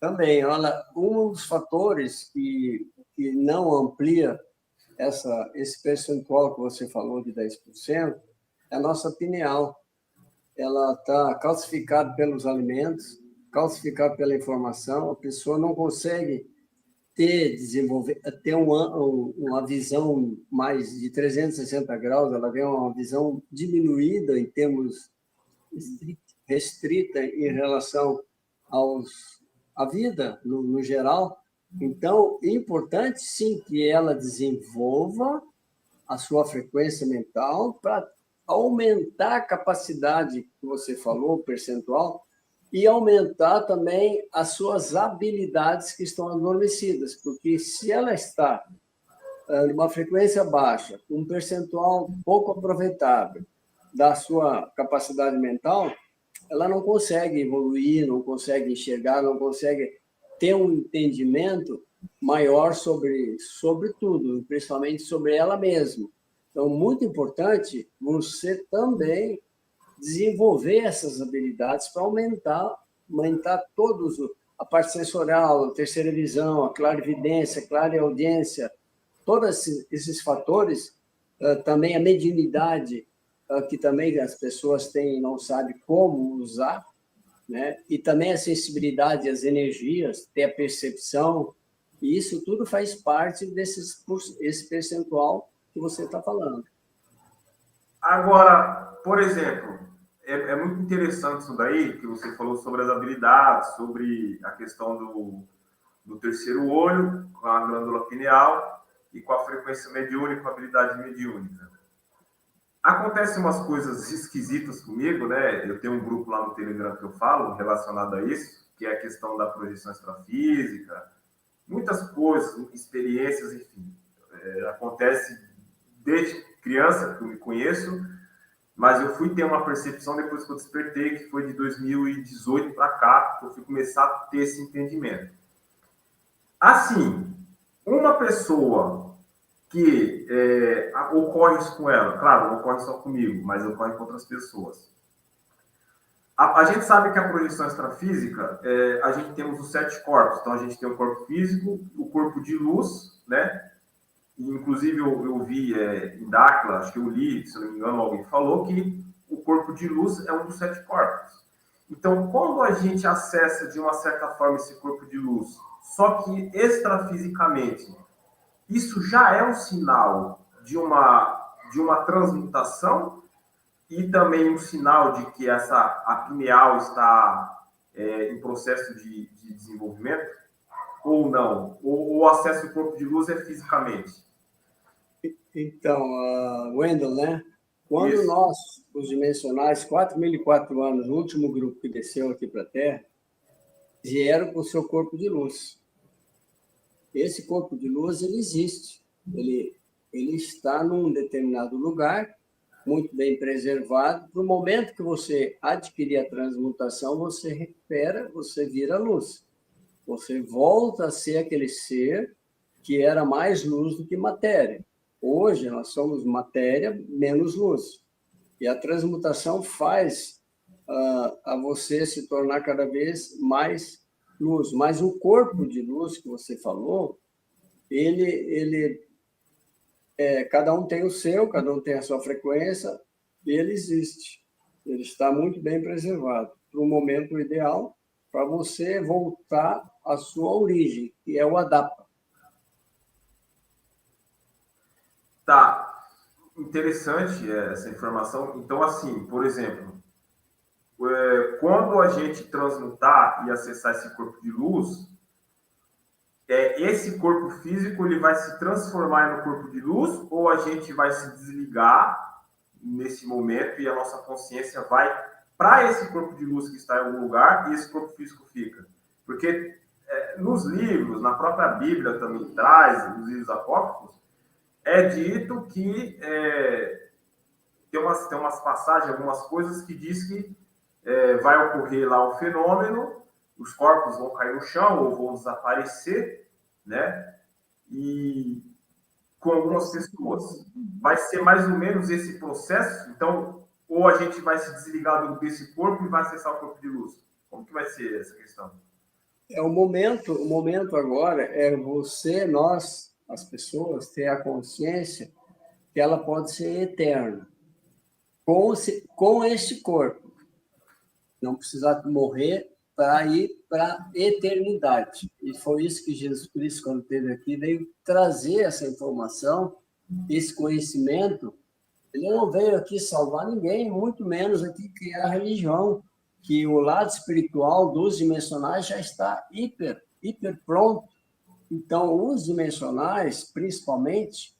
Também, olha, um dos fatores que não amplia esse percentual que você falou de 10% é a nossa pineal. Ela está calcificada pelos alimentos, calcificada pela informação, a pessoa não consegue ter uma visão mais de 360 graus, ela vê uma visão diminuída em termos restrita em relação à vida no geral. Então, é importante, sim, que ela desenvolva a sua frequência mental para aumentar a capacidade que você falou, percentual, e aumentar também as suas habilidades que estão adormecidas, porque se ela está numa frequência baixa, um percentual pouco aproveitável da sua capacidade mental, ela não consegue evoluir, não consegue enxergar, não consegue ter um entendimento maior sobre tudo, principalmente sobre ela mesma. Então, muito importante você também desenvolver essas habilidades para aumentar todos a parte sensorial, a terceira visão, a clarividência, a clareaudiência, todos esses fatores, também a mediunidade, que também as pessoas têm e não sabem como usar, né? E também a sensibilidade às energias, ter a percepção, e isso tudo faz parte esse percentual que você está falando. Agora, por exemplo, é muito interessante isso daí, que você falou sobre as habilidades, sobre a questão do terceiro olho, com a glândula pineal e com a frequência mediúnica, com a habilidade mediúnica. Acontecem umas coisas esquisitas comigo, né? Eu tenho um grupo lá no Telegram que eu falo relacionado a isso, que é a questão da projeção extrafísica, muitas coisas, experiências, enfim. Acontece desde criança, que eu me conheço, mas eu fui ter uma percepção depois que eu despertei, que foi de 2018 para cá, que eu fui começar a ter esse entendimento. Assim, uma pessoa que ocorre isso com ela, claro, não ocorre só comigo, mas ocorre com outras pessoas. A gente sabe que a projeção extrafísica, a gente temos os 7 corpos. Então, a gente tem o corpo físico, o corpo de luz, né? E, inclusive, eu vi em Dáquila, acho que eu li, se não me engano, alguém falou que o corpo de luz é um dos 7 corpos. Então, quando a gente acessa, de uma certa forma, esse corpo de luz, só que extrafisicamente, isso já é um sinal de uma transmutação e também um sinal de que a pineal está em processo de desenvolvimento? Ou não? Ou o acesso ao corpo de luz é fisicamente? Então, Wendel, né? Quando Isso. nós, os dimensionais, 4.004 anos, o último grupo que desceu aqui para a Terra, vieram com o seu corpo de luz. Esse corpo de luz, ele existe. Ele está num determinado lugar, muito bem preservado. No momento que você adquirir a transmutação, você recupera, você vira luz. Você volta a ser aquele ser que era mais luz do que matéria. Hoje, nós somos matéria menos luz. E a transmutação faz a você se tornar cada vez mais luz. Mas o corpo de luz que você falou, cada um tem o seu, cada um tem a sua frequência, e ele existe. Ele está muito bem preservado. Para o momento ideal, para você voltar à sua origem, que é o Adapa. Tá. Interessante essa informação. Então, assim, por exemplo, quando a gente transmutar e acessar esse corpo de luz, esse corpo físico ele vai se transformar no corpo de luz ou a gente vai se desligar nesse momento e a nossa consciência vai para esse corpo de luz que está em algum lugar e esse corpo físico fica? Porque nos livros, na própria Bíblia também traz, nos livros apócrifos, é dito que tem umas passagens, algumas coisas que diz que vai ocorrer lá um fenômeno, os corpos vão cair no chão ou vão desaparecer, né? E com algumas pessoas. Vai ser mais ou menos esse processo? Então, ou a gente vai se desligar desse corpo e vai acessar o corpo de luz? Como que vai ser essa questão? O momento agora é você, nós, as pessoas, ter a consciência que ela pode ser eterna com este corpo. Não precisar morrer para ir para a eternidade. E foi isso que Jesus Cristo, quando esteve aqui, veio trazer essa informação, esse conhecimento. Ele não veio aqui salvar ninguém, muito menos aqui criar religião, que o lado espiritual dos dimensionais já está hiper pronto. Então, os dimensionais, principalmente,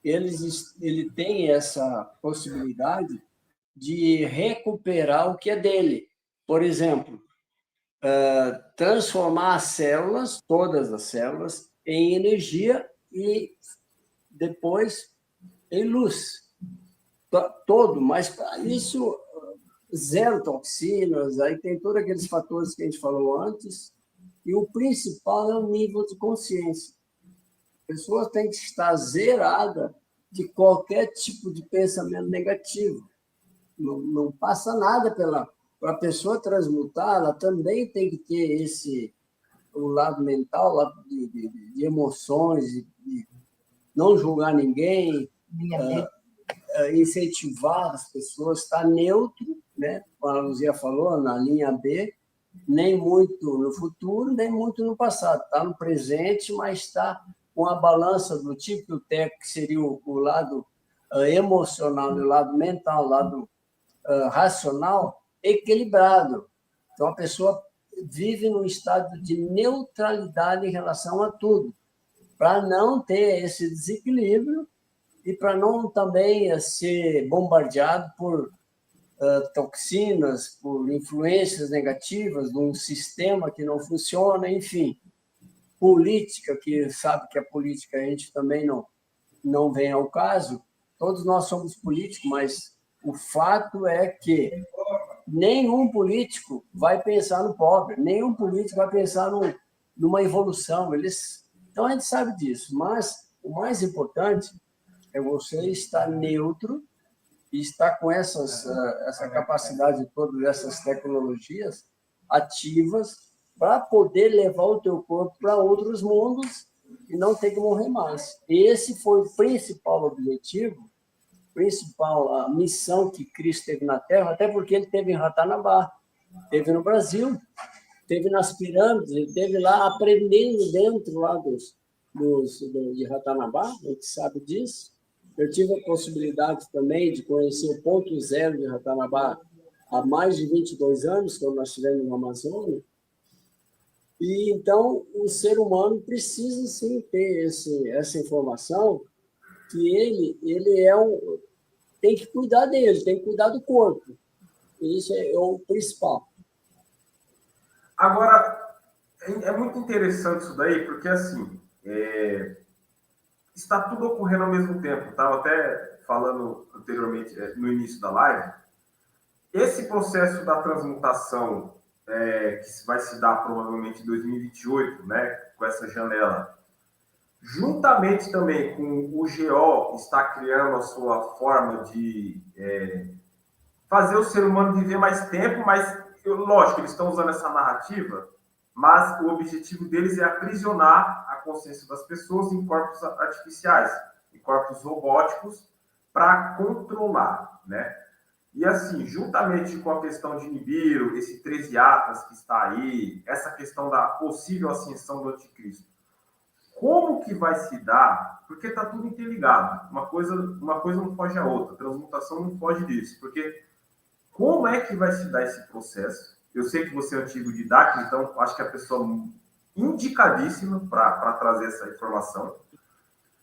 ele tem essa possibilidade de recuperar o que é dele. Por exemplo, transformar as células, todas as células, em energia e depois em luz. Todo, mas para isso, zero toxinas, aí tem todos aqueles fatores que a gente falou antes, e o principal é o nível de consciência. A pessoa tem que estar zerada de qualquer tipo de pensamento negativo. Não passa nada para a pessoa transmutar, ela também tem que ter o lado mental, o lado de emoções, de não julgar ninguém, incentivar as pessoas, estar neutro, né? Como a Luzia falou, na linha B, nem muito no futuro, nem muito no passado. Está no presente, mas está com a balança do tipo técnico, que seria o lado emocional, o lado mental, o lado racional, equilibrado. Então, a pessoa vive num estado de neutralidade em relação a tudo, para não ter esse desequilíbrio e para não também ser bombardeado por toxinas, por influências negativas de um sistema que não funciona, enfim. Política, que sabe que a política a gente também não vem ao caso. Todos nós somos políticos, mas o fato é que nenhum político vai pensar no pobre, nenhum político vai pensar numa evolução. Então, a gente sabe disso, mas o mais importante é você estar neutro e estar com essa capacidade de todas essas tecnologias ativas para poder levar o teu corpo para outros mundos e não ter que morrer mais. Esse foi o principal objetivo, a missão que Cristo teve na Terra, até porque ele teve em Ratanabá, teve no Brasil, teve nas pirâmides, ele teve lá aprendendo dentro lá de Ratanabá, a gente sabe disso. Eu tive a possibilidade também de conhecer o ponto zero de Ratanabá há mais de 22 anos, quando nós estivemos no Amazônia. E, então, o ser humano precisa, sim, ter essa informação que ele tem que cuidar dele, tem que cuidar do corpo. Isso é o principal. Agora, é muito interessante isso daí, porque, assim, está tudo ocorrendo ao mesmo tempo. Estava até falando anteriormente, no início da live, esse processo da transmutação que vai se dar provavelmente em 2028, né, com essa janela, juntamente também com o GO está criando a sua forma de fazer o ser humano viver mais tempo, mas, lógico, eles estão usando essa narrativa, mas o objetivo deles é aprisionar a consciência das pessoas em corpos artificiais, em corpos robóticos, para controlar, né? E assim, juntamente com a questão de Nibiru, esse 13 Atlas que está aí, essa questão da possível ascensão do anticristo, como que vai se dar? Porque está tudo interligado. Uma coisa não foge à outra, a transmutação não foge disso. Porque como é que vai se dar esse processo? Eu sei que você é antigo didático, então acho que a pessoa indicadíssima para trazer essa informação.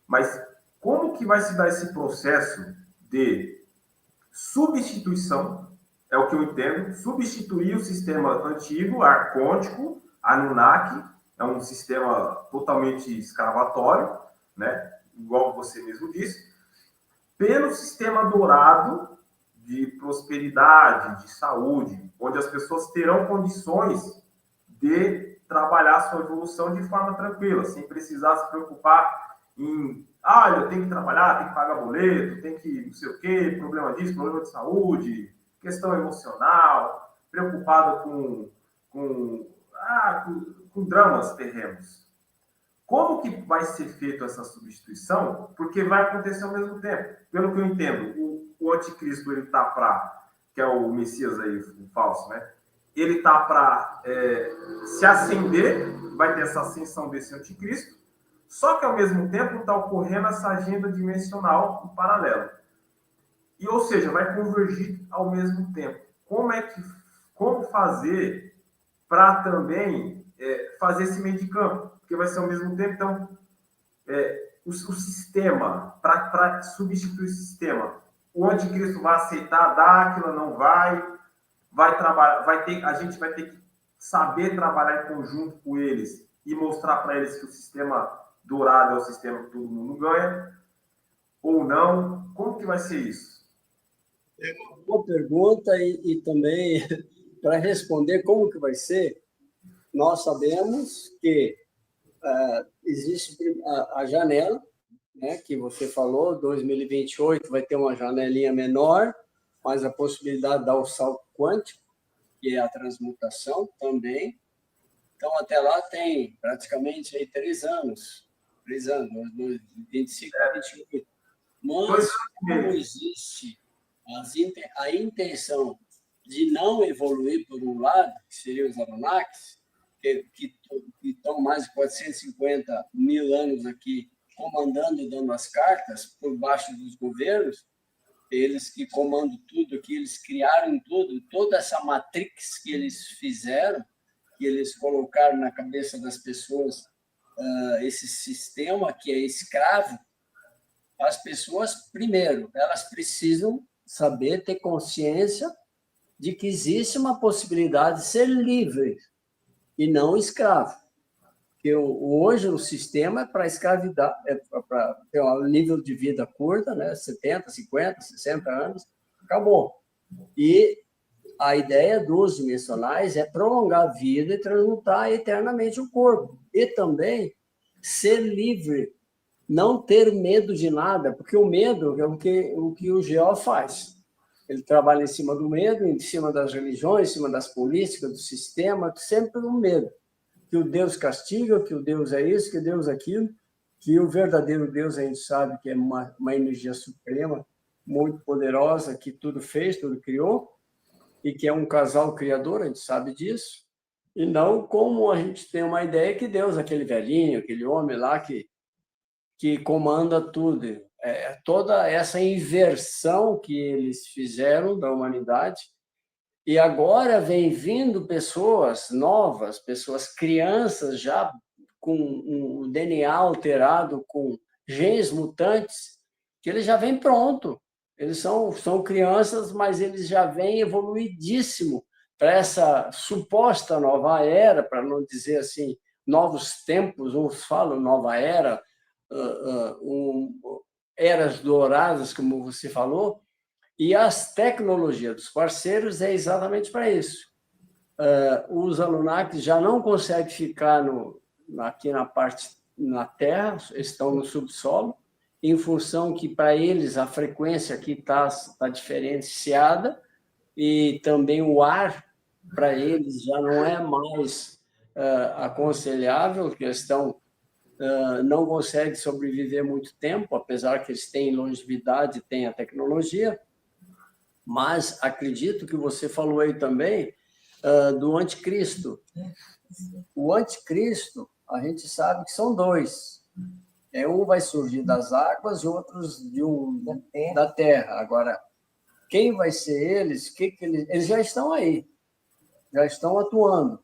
Mas como que vai se dar esse processo de substituição, é o que eu entendo, substituir o sistema antigo, arcôntico, Anunnaki, é um sistema totalmente escravatório, né? Igual você mesmo disse, pelo sistema dourado de prosperidade, de saúde, onde as pessoas terão condições de trabalhar sua evolução de forma tranquila, sem precisar se preocupar em, eu tenho que trabalhar, tenho que pagar boleto, tenho que não sei o quê, problema disso, problema de saúde, questão emocional, preocupado com dramas terrenos. Como que vai ser feita essa substituição? Porque vai acontecer ao mesmo tempo. Pelo que eu entendo, o anticristo, ele está para, que é o Messias aí, o falso, né? Ele está para se ascender, vai ter essa ascensão desse anticristo, só que ao mesmo tempo está ocorrendo essa agenda dimensional em paralelo. E, ou seja, vai convergir ao mesmo tempo. Como fazer para também fazer esse meio de campo? Porque vai ser ao mesmo tempo, então, o sistema, para substituir o sistema, o anticristo vai aceitar, aquilo não vai trabalhar, a gente vai ter que saber trabalhar em conjunto com eles e mostrar para eles que o sistema dourado é o sistema que todo mundo ganha, ou não? Como que vai ser isso? É uma boa pergunta e também, para responder como que vai ser, nós sabemos que existe a janela, né, que você falou, 2028 vai ter uma janelinha menor, mas a possibilidade de dar o salto quântico, que é a transmutação também. Então, até lá tem praticamente aí 3 anos, 25 a 28. Mas, como existe a intenção de não evoluir por um lado, que seriam os Anunnakis, que estão mais de 450 mil anos aqui comandando e dando as cartas por baixo dos governos, eles que comandam tudo aqui, eles criaram tudo, toda essa matrix que eles fizeram, que eles colocaram na cabeça das pessoas, esse sistema que é escravo. As pessoas, primeiro, elas precisam saber, ter consciência de que existe uma possibilidade de ser livre e não escravo. Porque hoje o sistema é para escravidão, é para ter um nível de vida curta, né? 70, 50, 60 anos, acabou. E a ideia dos dimensionais é prolongar a vida e transmutar eternamente o corpo. E também ser livre, não ter medo de nada, porque o medo é o que o GO faz. Ele trabalha em cima do medo, em cima das religiões, em cima das políticas, do sistema, sempre no medo. Que o Deus castiga, que o Deus é isso, que o Deus é aquilo, que o verdadeiro Deus a gente sabe que é uma energia suprema, muito poderosa, que tudo fez, tudo criou, e que é um casal criador, a gente sabe disso, e não como a gente tem uma ideia que Deus, aquele velhinho, aquele homem lá que comanda tudo. Toda essa inversão que eles fizeram da humanidade, e agora vem vindo pessoas novas, crianças já com um DNA alterado, com genes mutantes, que eles já vêm pronto. Eles são crianças, mas eles já vêm evoluidíssimo para essa suposta nova era, para não dizer assim, novos tempos, uns falam nova era, eras douradas, como você falou, e as tecnologias dos parceiros é exatamente para isso. Os Anunnakis já não conseguem ficar aqui na Terra, estão no subsolo, em função que, para eles, a frequência aqui está diferenciada, e também o ar, para eles, já não é mais aconselhável, que eles não conseguem sobreviver muito tempo, apesar que eles têm longevidade, têm a tecnologia. Mas acredito que você falou aí também do anticristo. O anticristo, a gente sabe que são 2. Um vai surgir das águas e outros da terra. Agora, quem vai ser eles? Eles já estão aí, já estão atuando.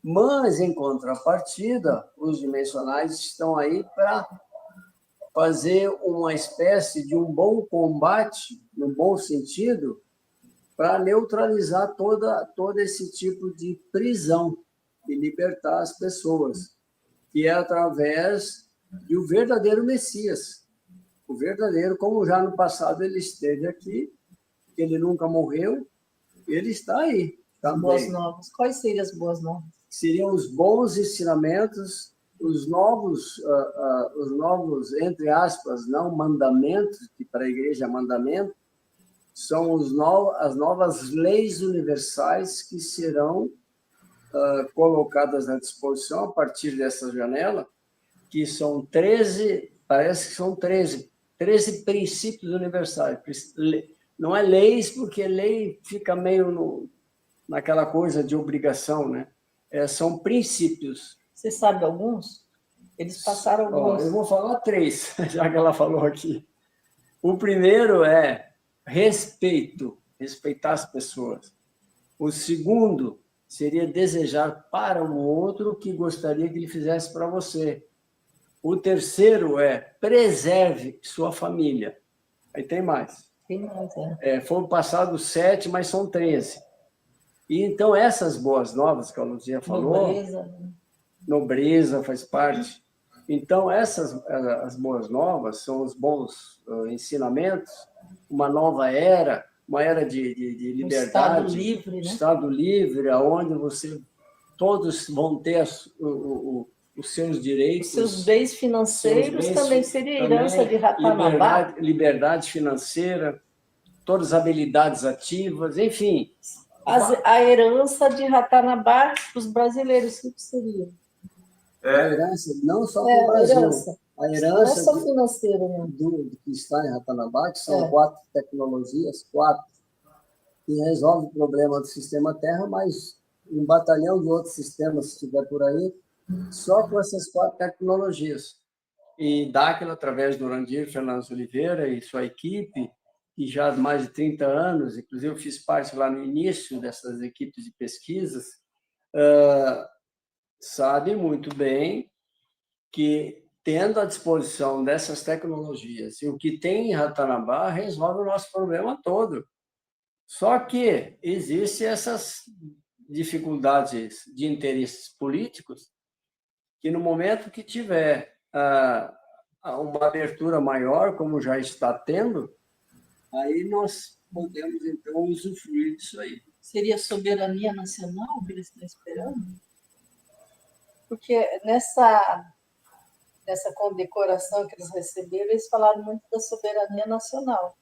Mas, em contrapartida, os dimensionais estão aí para fazer uma espécie de um bom combate, no bom sentido, para neutralizar todo esse tipo de prisão e libertar as pessoas, que é através do verdadeiro Messias. O verdadeiro, como já no passado ele esteve aqui, ele nunca morreu, ele está aí também. Boas novas. Quais seriam as boas novas? Seriam os bons ensinamentos, os novos, entre aspas, não mandamentos, que para a igreja é mandamento, são as novas leis universais que serão colocadas à disposição a partir dessa janela, que são 13, parece que são 13 princípios universais. Não é leis, porque lei fica meio naquela coisa de obrigação, né? São princípios. Você sabe alguns? Eles passaram alguns. Eu vou falar 3, já que ela falou aqui. O primeiro é respeito, respeitar as pessoas. O segundo seria desejar para o outro o que gostaria que ele fizesse para você. O terceiro é preserve sua família. Aí tem mais. Tem mais, Foram passados 7, mas são 13. E então essas boas novas que a Luzia falou, nobreza faz parte. Então as boas novas são os bons ensinamentos, uma nova era, uma era de liberdade, Estado livre, né? Estado livre, onde todos vão ter os seus direitos. Os seus bens financeiros também seria herança de Ratanabá. Liberdade financeira, todas as habilidades ativas, enfim. A herança de Ratanabá para os brasileiros, o que seria? A herança não só para o Brasil. A herança não só financeira, né? que está em Ratanabá, que são 4 tecnologias, 4, que resolve o problema do sistema Terra, mas um batalhão de outros sistemas, se estiver por aí, só com essas 4 tecnologias. E Dáquila, através do Urandir Fernandes Oliveira e sua equipe, que já há mais de 30 anos, inclusive eu fiz parte lá no início dessas equipes de pesquisas, sabe muito bem que, tendo à disposição dessas tecnologias e o que tem em Ratanabá, resolve o nosso problema todo. Só que existem essas dificuldades de interesses políticos que, no momento que tiver uma abertura maior, como já está tendo, aí nós podemos, então, usufruir disso aí. Seria soberania nacional que eles estão esperando? Porque nessa condecoração que eles receberam, eles falaram muito da soberania nacional.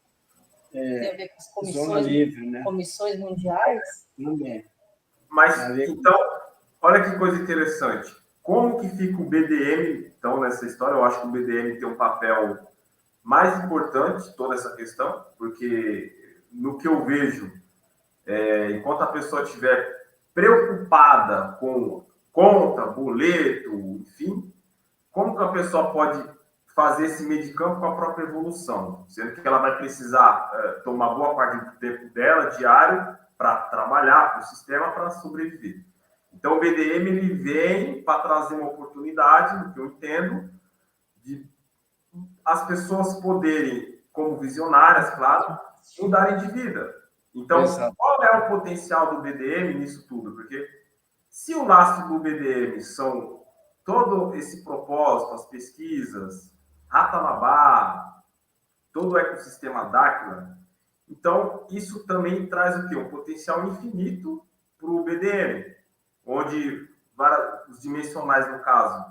Tem a ver com as comissões, livre, né? Comissões mundiais. Também. Mas, então, olha que coisa interessante. Como que fica o BDM, então, nessa história? Eu acho que o BDM tem um papel mais importante em toda essa questão, porque no que eu vejo, enquanto a pessoa estiver preocupada com conta, boleto, enfim, como que a pessoa pode fazer esse meio de campo com a própria evolução, sendo que ela vai precisar tomar boa parte do tempo dela, diário, para trabalhar, para o sistema, para sobreviver. Então, o BDM ele vem para trazer uma oportunidade, no que eu entendo, de as pessoas poderem, como visionárias, claro, mudarem de vida. Então, qual é o potencial do BDM nisso tudo? Porque se o lastro do BDM são todo esse propósito, as pesquisas, Ratanabá, todo o ecossistema Dáquila, então isso também traz o quê? Um potencial infinito para o BDM, onde os dimensionais, no caso,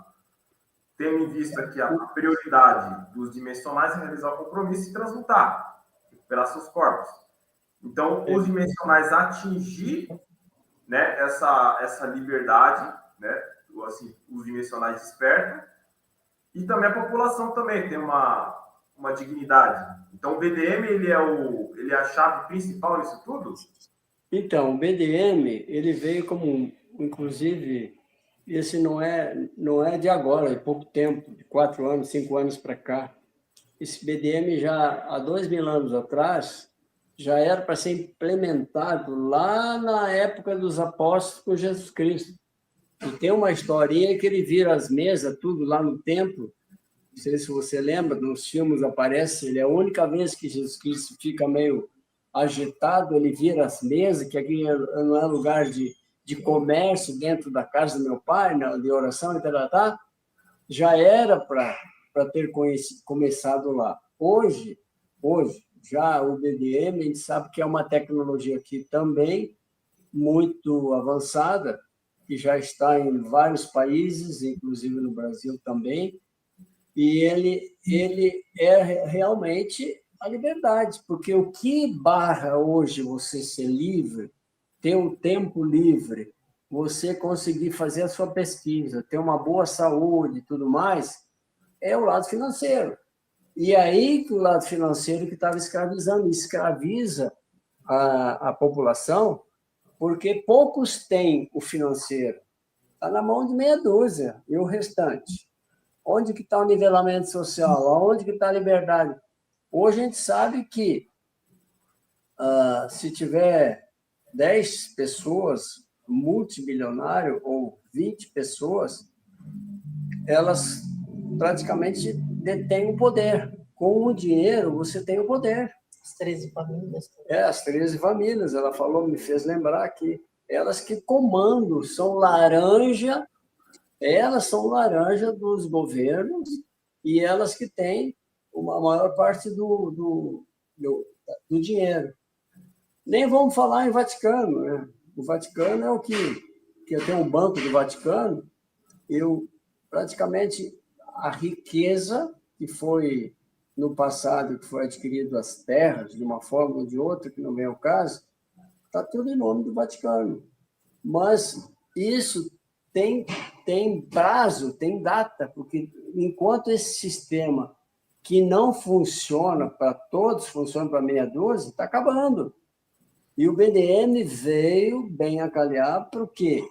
tendo em vista que a prioridade dos dimensionais é realizar o compromisso e transmutar, recuperar seus corpos. Então, os dimensionais atingir, né, essa liberdade, né, assim, os dimensionais despertam, e também a população também tem uma dignidade. Então, o BDM ele é a chave principal nisso tudo? Então, o BDM ele veio como, inclusive, esse não é de agora, é pouco tempo, de 4 anos, 5 anos para cá. Esse BDM já há 2.000 anos atrás já era para ser implementado lá na época dos apóstolos com Jesus Cristo. E tem uma historinha que ele vira as mesas, tudo lá no templo. Não sei se você lembra, nos filmes aparece, ele é a única vez que Jesus Cristo fica meio agitado, ele vira as mesas, que aqui não é lugar de comércio dentro da casa do meu pai, de oração e tal, já era para ter começado lá. Hoje, já o BDM, a gente sabe que é uma tecnologia aqui também muito avançada, que já está em vários países, inclusive no Brasil também, e ele é realmente a liberdade, porque o que barra hoje você ser livre, ter um tempo livre, você conseguir fazer a sua pesquisa, ter uma boa saúde e tudo mais, é o lado financeiro. E aí que o lado financeiro que estava escraviza a população, porque poucos têm o financeiro. Está na mão de meia dúzia, e o restante? Onde que está o nivelamento social? Onde que está a liberdade? Hoje a gente sabe que se tiver 10 pessoas multimilionário ou 20 pessoas, elas praticamente detêm o poder. Com o dinheiro, você tem o poder. As 13 famílias. As 13 famílias, ela falou, me fez lembrar que elas que comandam, são laranja, elas são laranja dos governos e elas que têm a maior parte do dinheiro. Nem vamos falar em Vaticano, né? O Vaticano é o que eu tenho um banco do Vaticano, praticamente a riqueza que foi no passado, que foi adquirido as terras de uma forma ou de outra, que não vem ao caso, está tudo em nome do Vaticano. Mas isso tem prazo, tem data, porque enquanto esse sistema que não funciona para todos, funciona para meia dúzia, está acabando. E o BDM veio bem a calhar, porque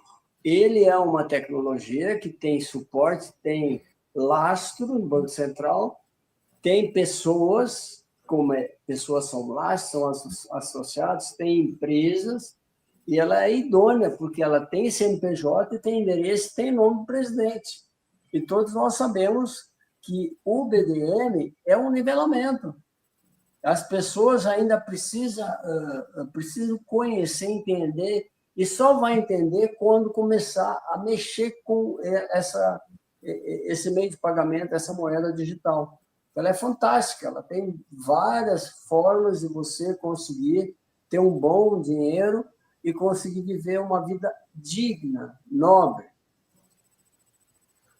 ele é uma tecnologia que tem suporte, tem lastro no Banco Central, tem pessoas, pessoas são lastros, são associados, tem empresas, e ela é idônea, porque ela tem CNPJ, tem endereço, tem nome do presidente. E todos nós sabemos que o BDM é um nivelamento. As pessoas ainda precisam conhecer, entender, e só vai entender quando começar a mexer com esse meio de pagamento, essa moeda digital. Ela é fantástica, ela tem várias formas de você conseguir ter um bom dinheiro e conseguir viver uma vida digna, nobre.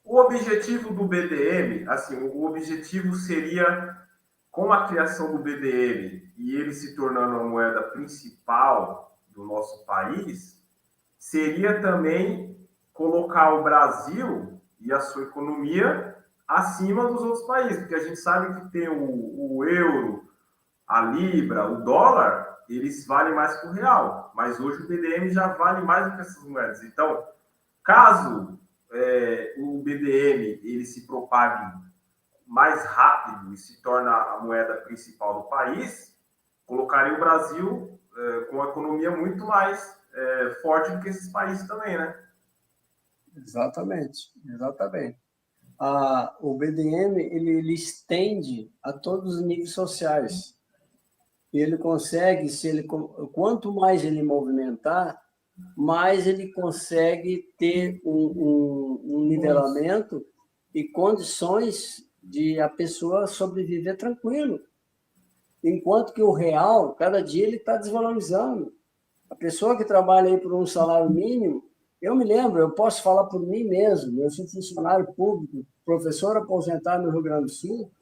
O objetivo do BDM, assim, o objetivo seria, com a criação do BDM e ele se tornando a moeda principal do nosso país, seria também colocar o Brasil e a sua economia acima dos outros países, porque a gente sabe que tem o euro, a libra, o dólar, eles valem mais que o real, mas hoje o BDM já vale mais do que essas moedas. Então, caso o BDM ele se propague mais rápido e se torna a moeda principal do país, colocaria o Brasil com uma economia muito mais forte do que esses países também, né? Exatamente. O BDM ele estende a todos os níveis sociais. E ele consegue, quanto mais ele movimentar, mais ele consegue ter um nivelamento e condições de a pessoa sobreviver tranquilo. Enquanto que o real, cada dia, ele está desvalorizando. A pessoa que trabalha aí por um salário mínimo, eu me lembro, eu posso falar por mim mesmo, eu sou funcionário público, professor aposentado no Rio Grande do Sul,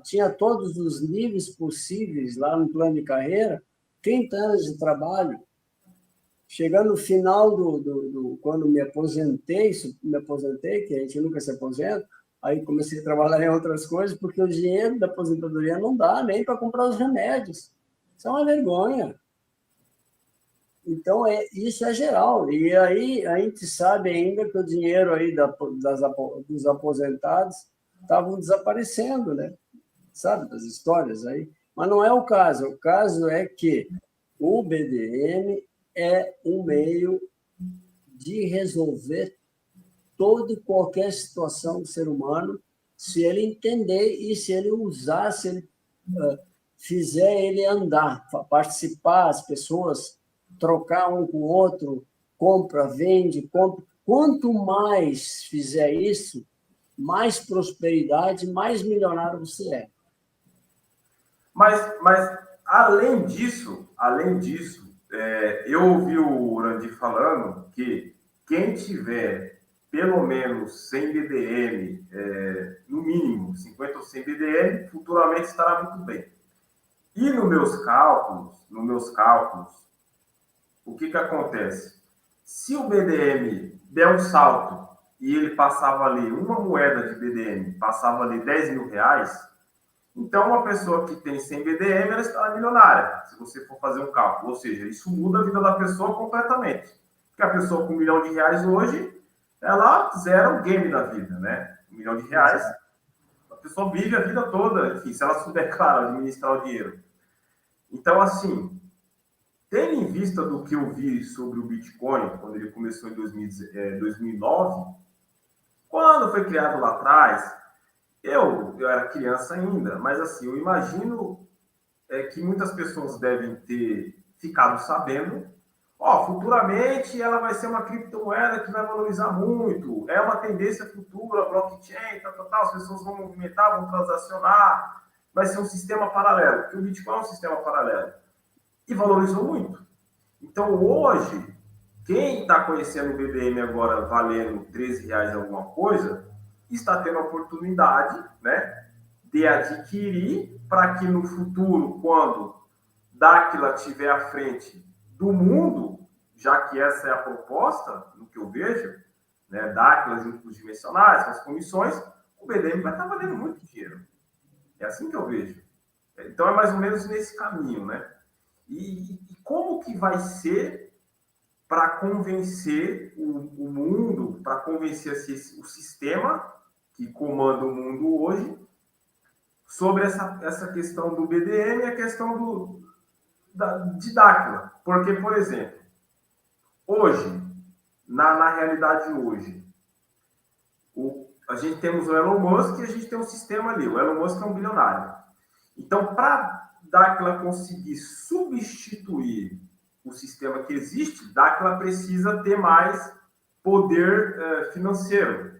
tinha todos os níveis possíveis lá no plano de carreira, 30 anos de trabalho. Chegando no final quando me aposentei, que a gente nunca se aposenta, aí comecei a trabalhar em outras coisas, porque o dinheiro da aposentadoria não dá nem para comprar os remédios. Isso é uma vergonha. Então, isso é geral. E aí a gente sabe ainda que o dinheiro aí dos aposentados estavam desaparecendo, né? Sabe, das histórias aí. Mas não é o caso. O caso é que o BDM é um meio de resolver toda e qualquer situação do ser humano, se ele entender e se ele usar, se ele fizer ele andar, participar, as pessoas trocar um com o outro, compra, vende, compra. Quanto mais fizer isso, mais prosperidade, mais milionário você é. Mas além disso, eu ouvi o Urandi falando que quem tiver pelo menos 100 BDM, no mínimo 50 ou 100 BDM, futuramente estará muito bem. E nos meus cálculos, o que acontece? Se o BDM der um salto e ele passava ali, uma moeda de BDM, passava ali 10 mil reais, então uma pessoa que tem 100 BDM, ela estará milionária, se você for fazer um cálculo. Ou seja, isso muda a vida da pessoa completamente. Porque a pessoa com R$1 milhão hoje, ela zera o game da vida, né? R$1 milhão, a pessoa vive a vida toda, enfim, se ela souber, claro, administrar o dinheiro. Então, assim, tendo em vista do que eu vi sobre o Bitcoin, quando ele começou em 2009, quando foi criado lá atrás, eu era criança ainda, mas assim, eu imagino que muitas pessoas devem ter ficado sabendo, futuramente ela vai ser uma criptomoeda que vai valorizar muito, é uma tendência futura, blockchain, as pessoas vão movimentar, vão transacionar, vai ser um sistema paralelo, porque o Bitcoin é um sistema paralelo. E valorizou muito. Então, hoje, quem está conhecendo o BDM agora valendo R$13 alguma coisa, está tendo a oportunidade, né, de adquirir para que no futuro, quando Dáquila estiver à frente do mundo, já que essa é a proposta, no que eu vejo, né, Dáquila junto com os dimensionais, com as comissões, o BDM vai estar valendo muito dinheiro. É assim que eu vejo. Então, é mais ou menos nesse caminho, né? E como que vai ser para convencer o mundo, para convencer o sistema que comanda o mundo hoje sobre essa questão do BDM e a questão de Dáquila? Porque, por exemplo, hoje, na realidade hoje, a gente temos o Elon Musk e a gente tem um sistema ali. O Elon Musk é um bilionário. Então, para Dáquila conseguir substituir o sistema que existe, Dáquila precisa ter mais poder financeiro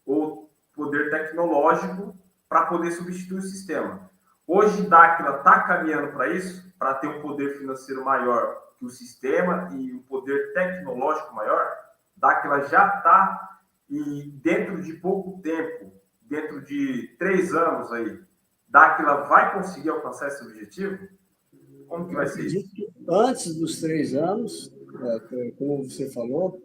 ou poder tecnológico para poder substituir o sistema. Hoje, Dáquila está caminhando para isso, para ter um poder financeiro maior que o sistema e um poder tecnológico maior. Dáquila já está, e dentro de pouco tempo, dentro de 3 anos aí, Dáquila vai conseguir alcançar esse objetivo? Como que vai ser isso? Antes dos 3 anos, como você falou,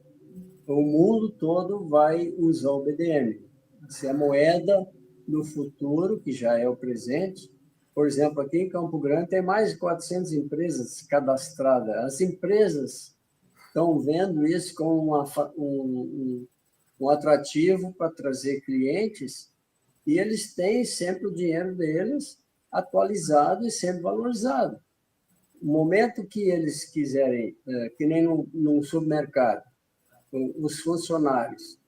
o mundo todo vai usar o BDM. Se a moeda no futuro, que já é o presente, por exemplo, aqui em Campo Grande tem mais de 400 empresas cadastradas. As empresas estão vendo isso como um atrativo para trazer clientes, e eles têm sempre o dinheiro deles atualizado e sempre valorizado. No momento que eles quiserem, que nem num supermercado, os funcionários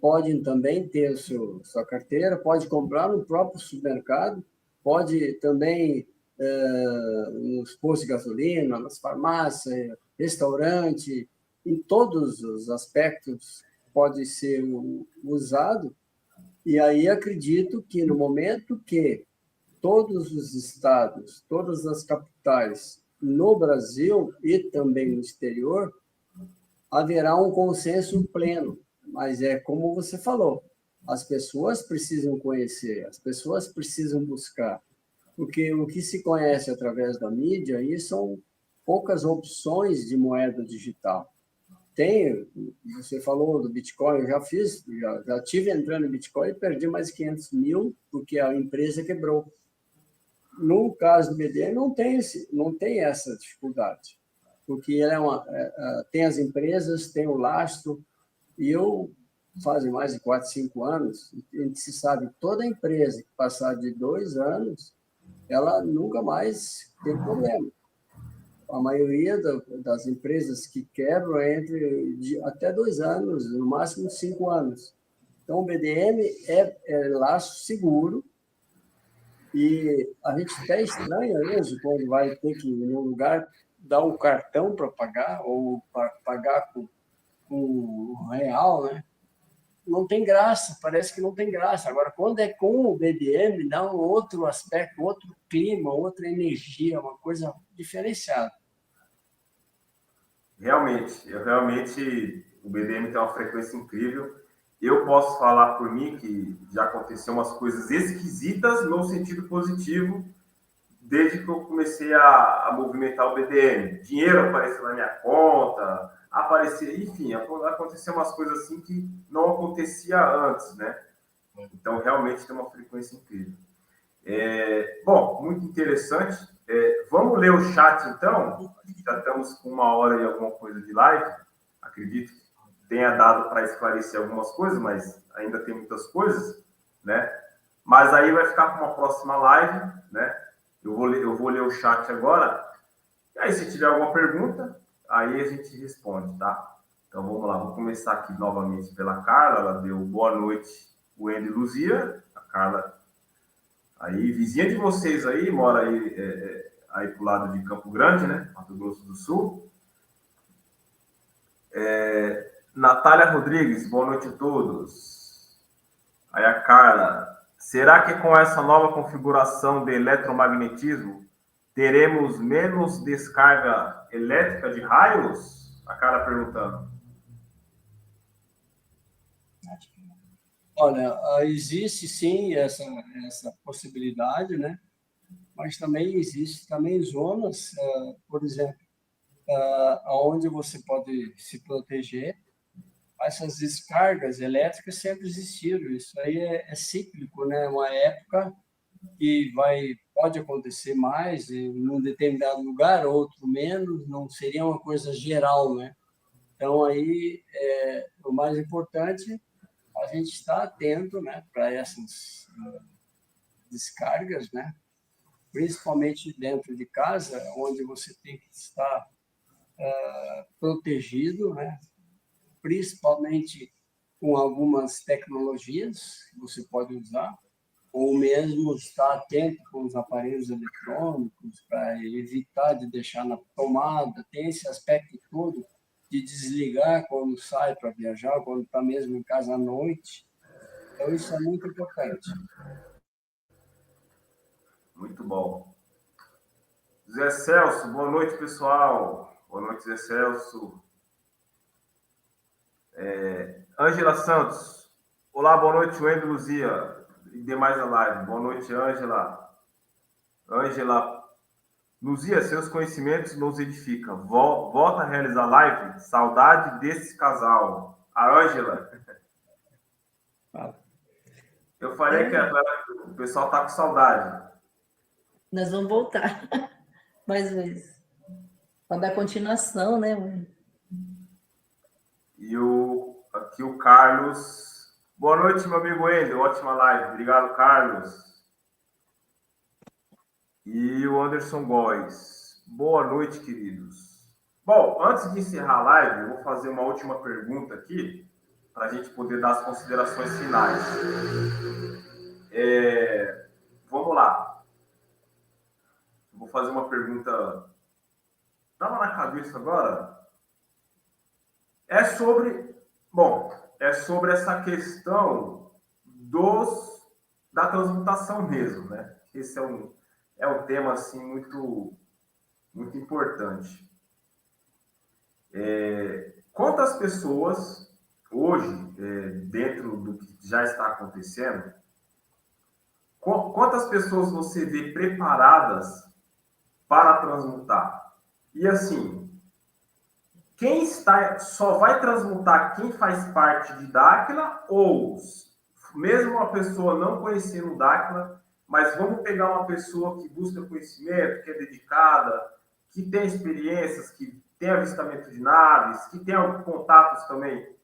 podem também ter sua carteira, pode comprar no próprio supermercado, pode também nos postos de gasolina, nas farmácias, restaurante, em todos os aspectos pode ser usado. E aí acredito que no momento que todos os estados, todas as capitais no Brasil e também no exterior, haverá um consenso pleno. Mas é como você falou, as pessoas precisam conhecer, as pessoas precisam buscar. Porque o que se conhece através da mídia aí são poucas opções de moeda digital. Você falou do Bitcoin, eu já tive entrando em Bitcoin e perdi mais de 500 mil porque a empresa quebrou. No caso do BDM, não tem essa dificuldade, porque ele tem as empresas, tem o lastro, e fazem mais de 4, 5 anos, a gente se sabe, toda empresa que passar de 2 anos, ela nunca mais tem problema. A maioria das empresas que quebram é até 2 anos, no máximo 5 anos. Então, o BDM é laço seguro e a gente até estranha mesmo quando vai ter que ir num lugar dar um cartão para pagar ou pagar com real, né? Não tem graça, parece que não tem graça. Agora, quando é com o BDM, dá um outro aspecto, outro clima, outra energia, uma coisa diferenciada. Realmente, o BDM tem uma frequência incrível. Eu posso falar por mim que já aconteceu umas coisas esquisitas no sentido positivo desde que eu comecei a movimentar o BDM. Dinheiro apareceu na minha conta, enfim, aconteceu umas coisas assim que não acontecia antes, né? Então, realmente tem uma frequência incrível. Bom, muito interessante. Vamos ler o chat, então. Já estamos com 1 hora e alguma coisa de live. Acredito que tenha dado para esclarecer algumas coisas, mas ainda tem muitas coisas, né? Mas aí vai ficar para uma próxima live, né? Eu vou ler o chat agora. E aí, se tiver alguma pergunta, aí a gente responde, tá? Então, vamos lá. Vou começar aqui novamente pela Carla. Ela deu boa noite, Wendy e Luzia. A Carla, aí, vizinha de vocês aí, mora aí pro lado de Campo Grande, né? Mato Grosso do Sul. Natália Rodrigues, boa noite a todos. Aí a Carla, será que com essa nova configuração de eletromagnetismo teremos menos descarga elétrica de raios? A Carla perguntando. Olha, existe sim essa possibilidade, né? Mas também existe zonas, por exemplo, onde você pode se proteger. Essas descargas elétricas sempre existiram. Isso aí é cíclico, né? Uma época que pode acontecer mais em um determinado lugar, outro menos. Não seria uma coisa geral, né? Então aí o mais importante a gente está atento, né, para essas descargas, né? Principalmente dentro de casa, onde você tem que estar protegido, né? Principalmente com algumas tecnologias que você pode usar, ou mesmo estar atento com os aparelhos eletrônicos para evitar de deixar na tomada. Tem esse aspecto todo de desligar quando sai para viajar, quando está mesmo em casa à noite. Então, isso é muito importante. Muito bom. Zé Celso, boa noite, pessoal. Boa noite, Zé Celso. Ângela Santos, olá, boa noite, Wendy, Luzia e demais da live. Boa noite, Ângela. Ângela, Luzia, seus conhecimentos nos edificam. Volta a realizar live. Saudade desse casal. A Ângela. Eu falei que o pessoal tá com saudade. Nós vamos voltar mais vezes. Para dar continuação, né? E aqui o Carlos. Boa noite, meu amigo Wendel. Ótima live. Obrigado, Carlos. E o Anderson Góes. Boa noite, queridos. Bom, antes de encerrar a live, eu vou fazer uma última pergunta aqui, para a gente poder dar as considerações finais. Vamos lá. Vou fazer uma pergunta. Estava na cabeça agora. É sobre essa questão da transmutação mesmo, né? Esse é um tema assim muito importante. Quantas pessoas hoje, dentro do que já está acontecendo, quantas pessoas você vê preparadas para transmutar? E assim, só vai transmutar quem faz parte de Dáquila, ou mesmo uma pessoa não conhecendo o Dáquila, mas vamos pegar uma pessoa que busca conhecimento, que é dedicada, que tem experiências, que tem avistamento de naves, que tem contatos também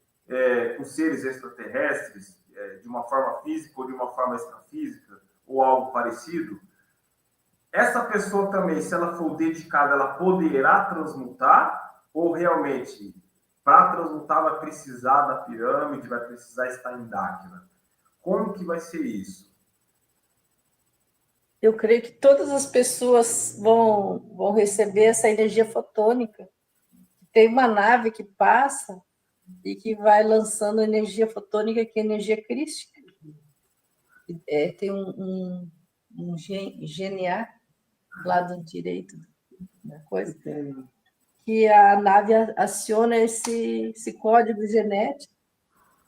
com seres extraterrestres, de uma forma física ou de uma forma extrafísica, ou algo parecido. essa pessoa também, se ela for dedicada, ela poderá transmutar? Ou realmente, para transmutar, vai precisar da pirâmide, vai precisar estar em Dáquila? Como que vai ser isso? Eu creio que todas as pessoas vão receber essa energia fotônica. Tem uma nave que passa e que vai lançando energia fotônica, que é energia crística. Tem um GNA lado direito da coisa, que a nave aciona esse código genético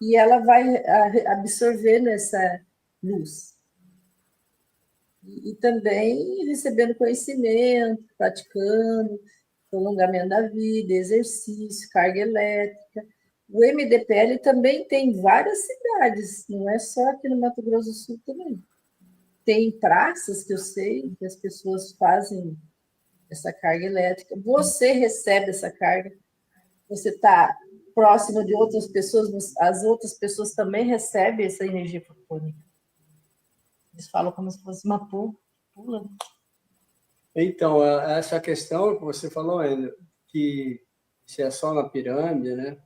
e ela vai absorvendo essa luz. E também recebendo conhecimento, praticando, prolongamento da vida, exercício, carga elétrica. O MDPL também tem várias cidades, não é só aqui no Mato Grosso do Sul também. Tem praças que eu sei que as pessoas fazem essa carga elétrica. Você recebe essa carga, você está próximo de outras pessoas, as outras pessoas também recebem essa energia fotônica. Eles falam como se fosse uma pula. Então, essa questão que você falou, ainda, que se é só na pirâmide, né?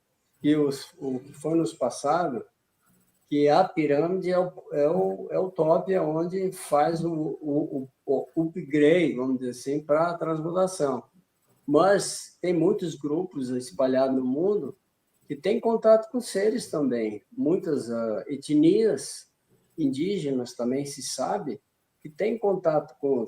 E o que foi nos passado, que a pirâmide é o top, é onde faz o upgrade, vamos dizer assim, para a transmutação. Mas tem muitos grupos espalhados no mundo que têm contato com seres também. Muitas etnias indígenas também se sabe que têm contato com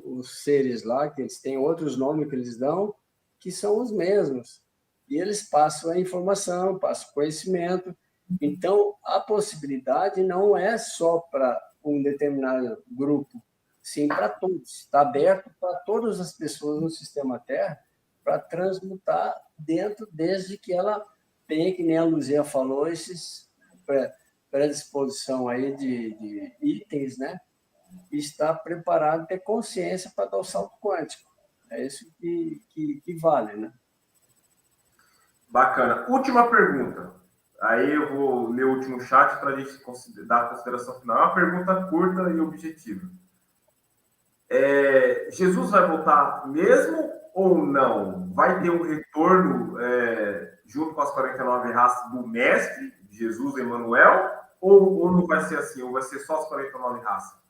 os seres lá, que eles têm outros nomes que eles dão, que são os mesmos. E eles passam a informação, passam o conhecimento. Então, a possibilidade não é só para um determinado grupo, sim para todos. Está aberto para todas as pessoas no sistema Terra para transmutar dentro, desde que ela tenha, que nem a Luzia falou, esses predisposição aí de itens, né? E estar preparado, ter consciência para dar o salto quântico. É isso que vale, né? Bacana. Última pergunta. Aí eu vou ler o último chat para a gente dar a consideração final. É uma pergunta curta e objetiva. Jesus vai voltar mesmo ou não? Vai ter um retorno junto com as 49 raças do mestre, Jesus Emmanuel? Ou não vai ser assim? Ou vai ser só as 49 raças?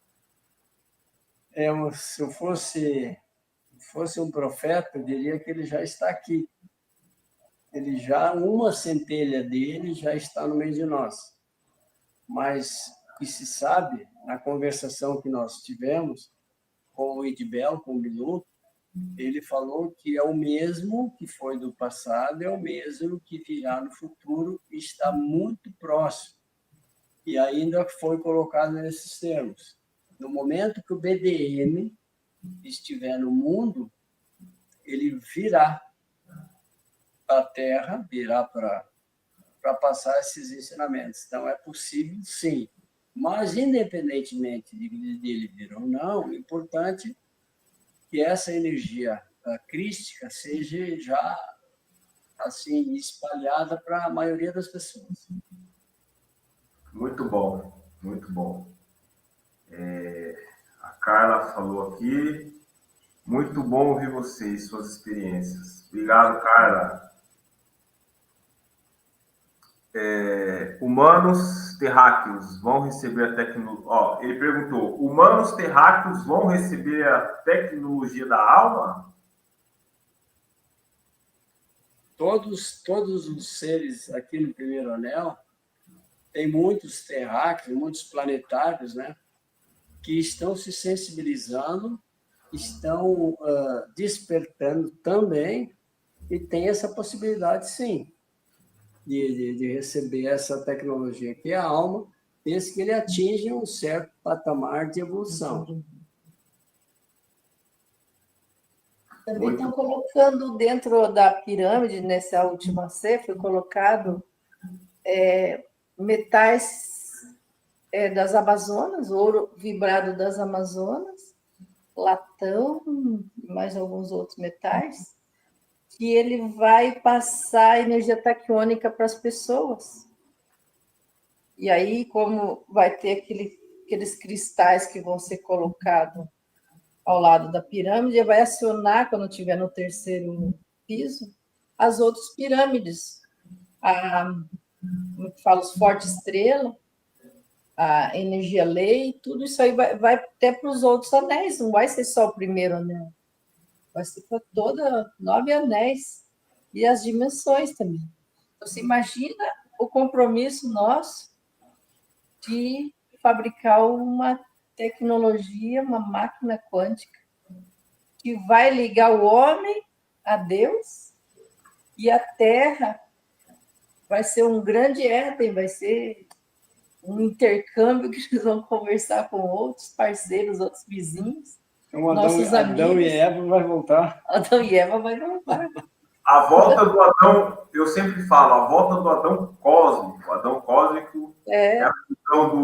Se eu fosse um profeta, eu diria que ele já está aqui. Ele já, uma centelha dele já está no meio de nós. Mas o que se sabe, na conversação que nós tivemos com o Idibel, com o Bilu, ele falou que é o mesmo que foi do passado, é o mesmo que virá no futuro e está muito próximo. E ainda foi colocado nesses termos. No momento que o BDM estiver no mundo, ele virá para a Terra, virá para passar esses ensinamentos. Então, é possível, sim. Mas, independentemente dele vir ou não, o importante é que essa energia crística seja já assim espalhada para a maioria das pessoas. Muito bom, muito bom. A Carla falou aqui. Muito bom ouvir vocês, suas experiências. Obrigado, Carla. Humanos terráqueos vão receber a tecnologia... ele perguntou, humanos terráqueos vão receber a tecnologia da alma? Todos os seres aqui no primeiro anel, tem muitos terráqueos, muitos planetários, né, que estão se sensibilizando, estão despertando também, e tem essa possibilidade, sim, de receber essa tecnologia, que é a alma, desde que ele atinja um certo patamar de evolução. Também estão colocando dentro da pirâmide, nessa última C, foi colocado metais das Amazonas, ouro vibrado das Amazonas, latão, mais alguns outros metais, que ele vai passar energia taquiônica para as pessoas. E aí, como vai ter aqueles cristais que vão ser colocados ao lado da pirâmide e vai acionar, quando estiver no terceiro piso, as outras pirâmides. Como é que fala? Os forte estrela, a energia lei, tudo isso aí vai até para os outros anéis, não vai ser só o primeiro anel. Vai ser para toda 9 anéis e as dimensões também. Então, você imagina o compromisso nosso de fabricar uma tecnologia, uma máquina quântica, que vai ligar o homem a Deus e a Terra vai ser um grande éden, vai ser um intercâmbio que eles vão conversar com outros parceiros, outros vizinhos, Então, nossos Adão e amigos. Eva vai voltar. Adão e Eva vai voltar. A volta do Adão, eu sempre falo, a volta do Adão cósmico. O Adão cósmico é a função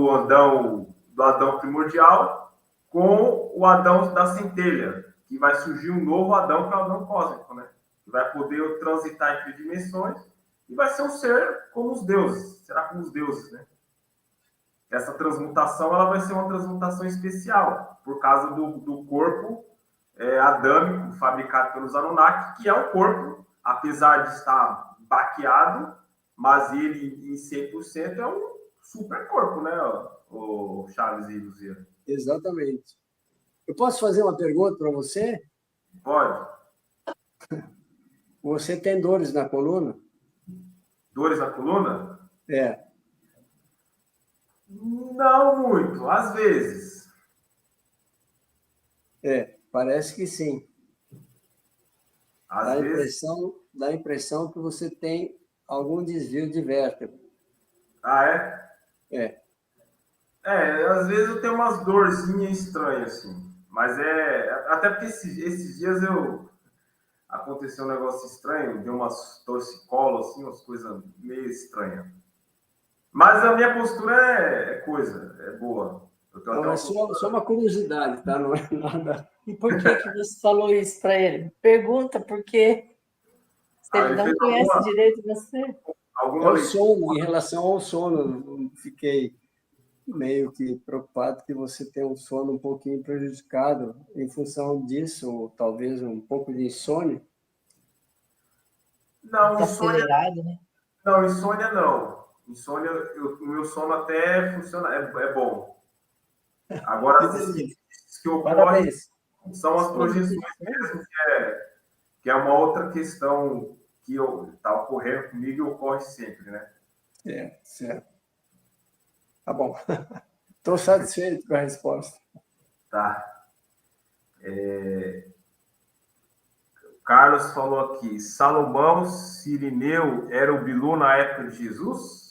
do Adão primordial com o Adão da centelha, que vai surgir um novo Adão, que é o Adão cósmico, né? Que vai poder transitar entre dimensões e vai ser um ser como os deuses. Será como os deuses, né? Essa transmutação ela vai ser uma transmutação especial, por causa do corpo adâmico fabricado pelos Anunnaki, que é um corpo, apesar de estar baqueado, mas ele em 100% é um super corpo, né, o Chaves e Luzia? Exatamente. Eu posso fazer uma pergunta para você? Pode. Você tem dores na coluna? Dores na coluna? É. Não muito, às vezes. Parece que sim. Às vezes. Dá a impressão que você tem algum desvio de vértebra. Ah, é? É. Às vezes eu tenho umas dorzinhas estranhas, assim. Mas até porque esses dias aconteceu um negócio estranho, deu umas torcicolo, assim, umas coisas meio estranhas. Mas a minha postura é boa. Eu tenho Não, é só uma curiosidade, tá? Não é nada. E por que você falou isso para ele? Pergunta, porque se ele não conhece direito você. É o sono, em relação ao sono, fiquei meio que preocupado que você tem um sono um pouquinho prejudicado em função disso, ou talvez um pouco de insônia. Não, Acelerado, né? Não, insônia não. Insônia, o meu sono até funciona, é bom. Agora, as que ocorrem são as projeções mesmo, que é uma outra questão que está ocorrendo comigo e ocorre sempre, né? Certo. Tá bom. Estou satisfeito com a resposta. Tá. Carlos falou aqui, Salomão Sirineu era o Bilu na época de Jesus?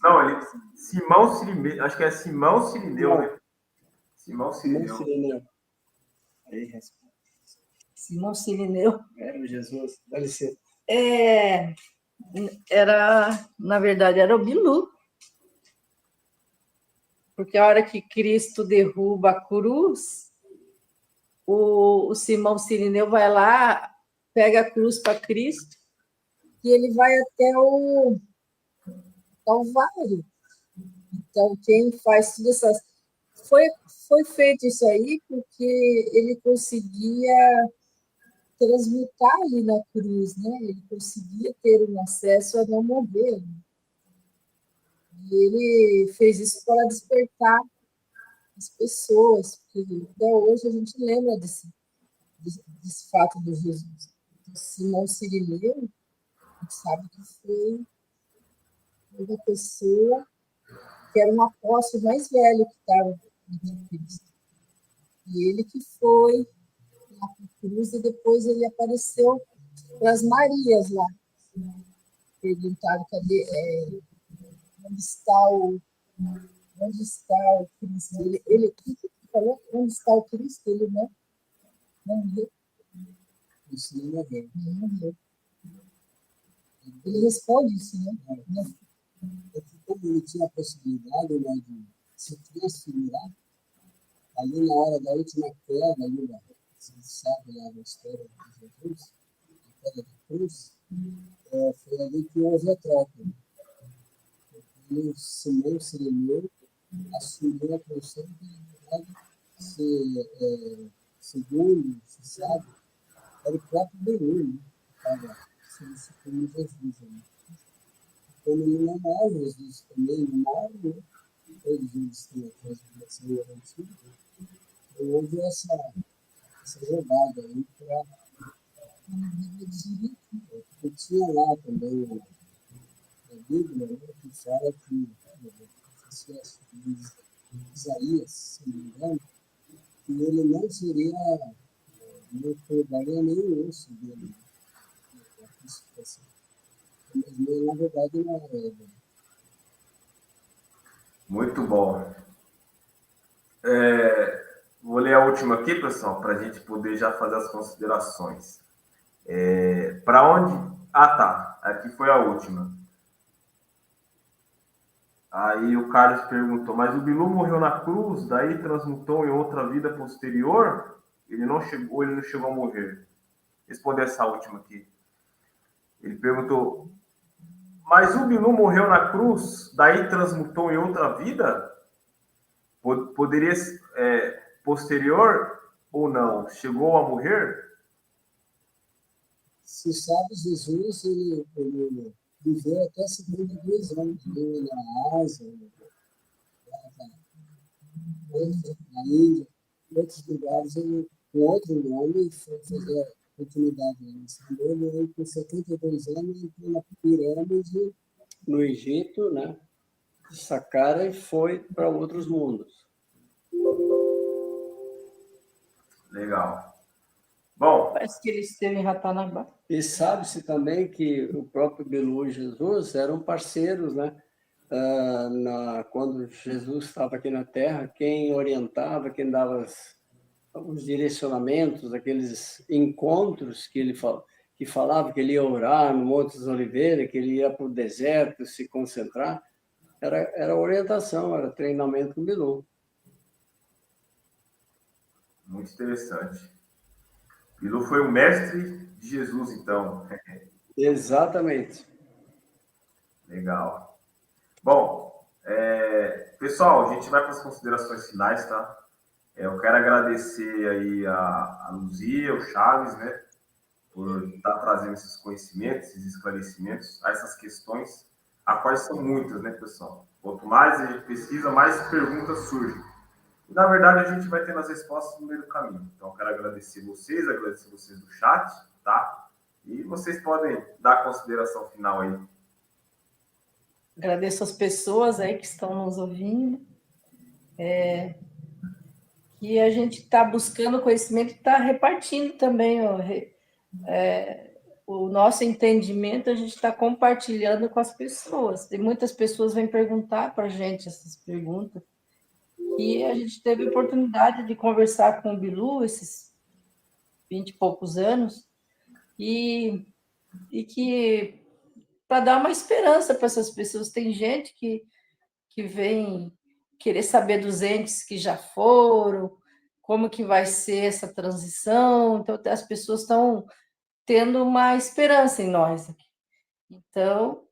Não, Simão Sirineu, acho que é Simão Sirineu, né? Simão Sirineu. Aí, responde. Simão Sirineu. Era Jesus, dá licença. Na verdade, era o Bilu. Porque a hora que Cristo derruba a cruz, o Simão Sirineu vai lá, pega a cruz para Cristo e ele vai até o Calvário. Então, quem faz tudo essas... Foi feito isso aí porque ele conseguia transmutar ali na cruz, né? Ele conseguia ter um acesso a não morrer. E ele fez isso para despertar as pessoas, porque até hoje a gente lembra desse fato de Jesus. Então, Simão Sirineu, a gente sabe que foi uma pessoa que era um apóstolo mais velho que estava entre Cristo. E ele que foi lá para a cruz e depois ele apareceu para as Marias lá. Perguntaram onde está o Cristo. Ele falou, onde está o Cristo? Ele não morreu. Isso não morreu. Não morreu. Ele responde isso, né? Como ele tinha a possibilidade, né, de se transfigurar, ali na hora da última queda, ali, você sabe lá na história de Jesus, a queda da cruz, foi ali que houve a troca. E o Simão Sirineu assumiu a função de, na verdade, segundo se sabe, era o próprio Benur, né? Que estava substituindo Jesus. Né? Quando ele não morre, Jesus também não morre, né? Todos eles têm a transformação garantida. Então, houve essa jogada aí para dizer que tinha lá também a Bíblia, né, que fala que Isaías, se não me engano, que ele não seria, não pegaria nem o osso dele na crucificação. Mas, na verdade, não era ele. Muito bom. Vou ler a última aqui, pessoal, para a gente poder já fazer as considerações. Para onde? Ah, tá. Aqui foi a última. Aí o Carlos perguntou, mas o Bilu morreu na cruz, daí transmutou em outra vida posterior? Ele não chegou a morrer? Responder essa última aqui. Ele perguntou, mas o Bilu morreu na cruz, daí transmutou em outra vida? Poderia posterior ou não? Chegou a morrer? Se sabe, Jesus, ele viveu até 72 anos, né, na Ásia, na Índia, em outros lugares, ele, com outro nome, foi fazer a continuidade da missão dele. Ele, com 72 anos, entrou na pirâmide no Egito, né? Saqqara, e foi para outros mundos. Legal. Bom. Parece que ele esteve em Ratanabá. E sabe-se também que o próprio Bilu e Jesus eram parceiros, né? Quando Jesus estava aqui na Terra, quem orientava, quem dava os direcionamentos, aqueles encontros que ele falava que ele ia orar no Monte das Oliveiras, que ele ia para o deserto se concentrar, era orientação, era treinamento com o Bilu. Muito interessante. Bilu foi o mestre de Jesus, então. Exatamente. Legal. Bom, pessoal, a gente vai para as considerações finais, tá? Eu quero agradecer aí a Luzia, o Chaves, né? Por estar trazendo esses conhecimentos, esses esclarecimentos a essas questões, a quais são muitas, né, pessoal? Quanto mais a gente pesquisa, mais perguntas surgem. E, na verdade, a gente vai tendo as respostas no meio do caminho. Então, eu quero agradecer vocês do chat, tá? E vocês podem dar a consideração final aí. Agradeço as pessoas aí que estão nos ouvindo. Que a gente está buscando conhecimento e está repartindo também o nosso entendimento, a gente está compartilhando com as pessoas. Tem muitas pessoas que vêm perguntar para a gente essas perguntas. E a gente teve a oportunidade de conversar com o Bilu esses 20 e poucos anos, e que para dar uma esperança para essas pessoas. Tem gente que vem querer saber dos entes que já foram, como que vai ser essa transição. Então, as pessoas estão tendo uma esperança em nós aqui. Então,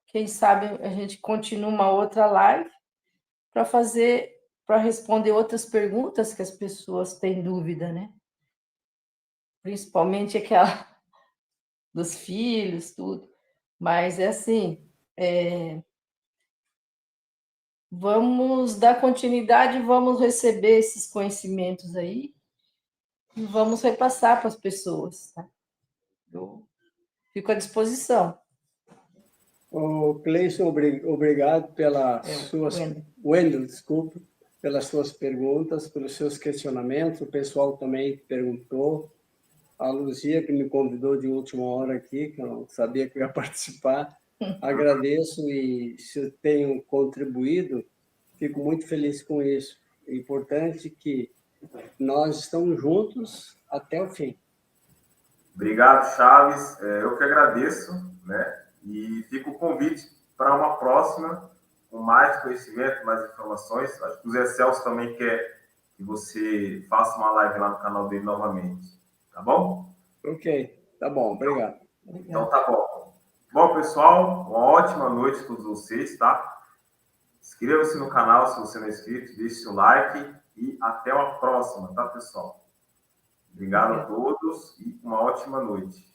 quem sabe a gente continua uma outra live para responder outras perguntas que as pessoas têm dúvida, né? Principalmente aquela dos filhos, tudo. Mas é assim, vamos dar continuidade, vamos receber esses conhecimentos aí e vamos repassar para as pessoas, tá? Eu fico à disposição. O Cleison, obrigado pelas suas... Wendel, desculpa, pelas suas perguntas, pelos seus questionamentos. O pessoal também perguntou. A Luzia, que me convidou de última hora aqui, que eu não sabia que eu ia participar. Agradeço, e se eu tenho contribuído, fico muito feliz com isso. É importante que nós estamos juntos até o fim. Obrigado, Chaves. Eu que agradeço, né? E fica o convite para uma próxima, com mais conhecimento, mais informações. Acho que o Zé Celso também quer que você faça uma live lá no canal dele novamente. Tá bom? Ok, tá bom, obrigado. Então tá bom. Bom, pessoal, uma ótima noite a todos vocês, tá? Inscreva-se no canal se você não é inscrito, deixe seu like e até a próxima, tá, pessoal? Obrigado a todos e uma ótima noite.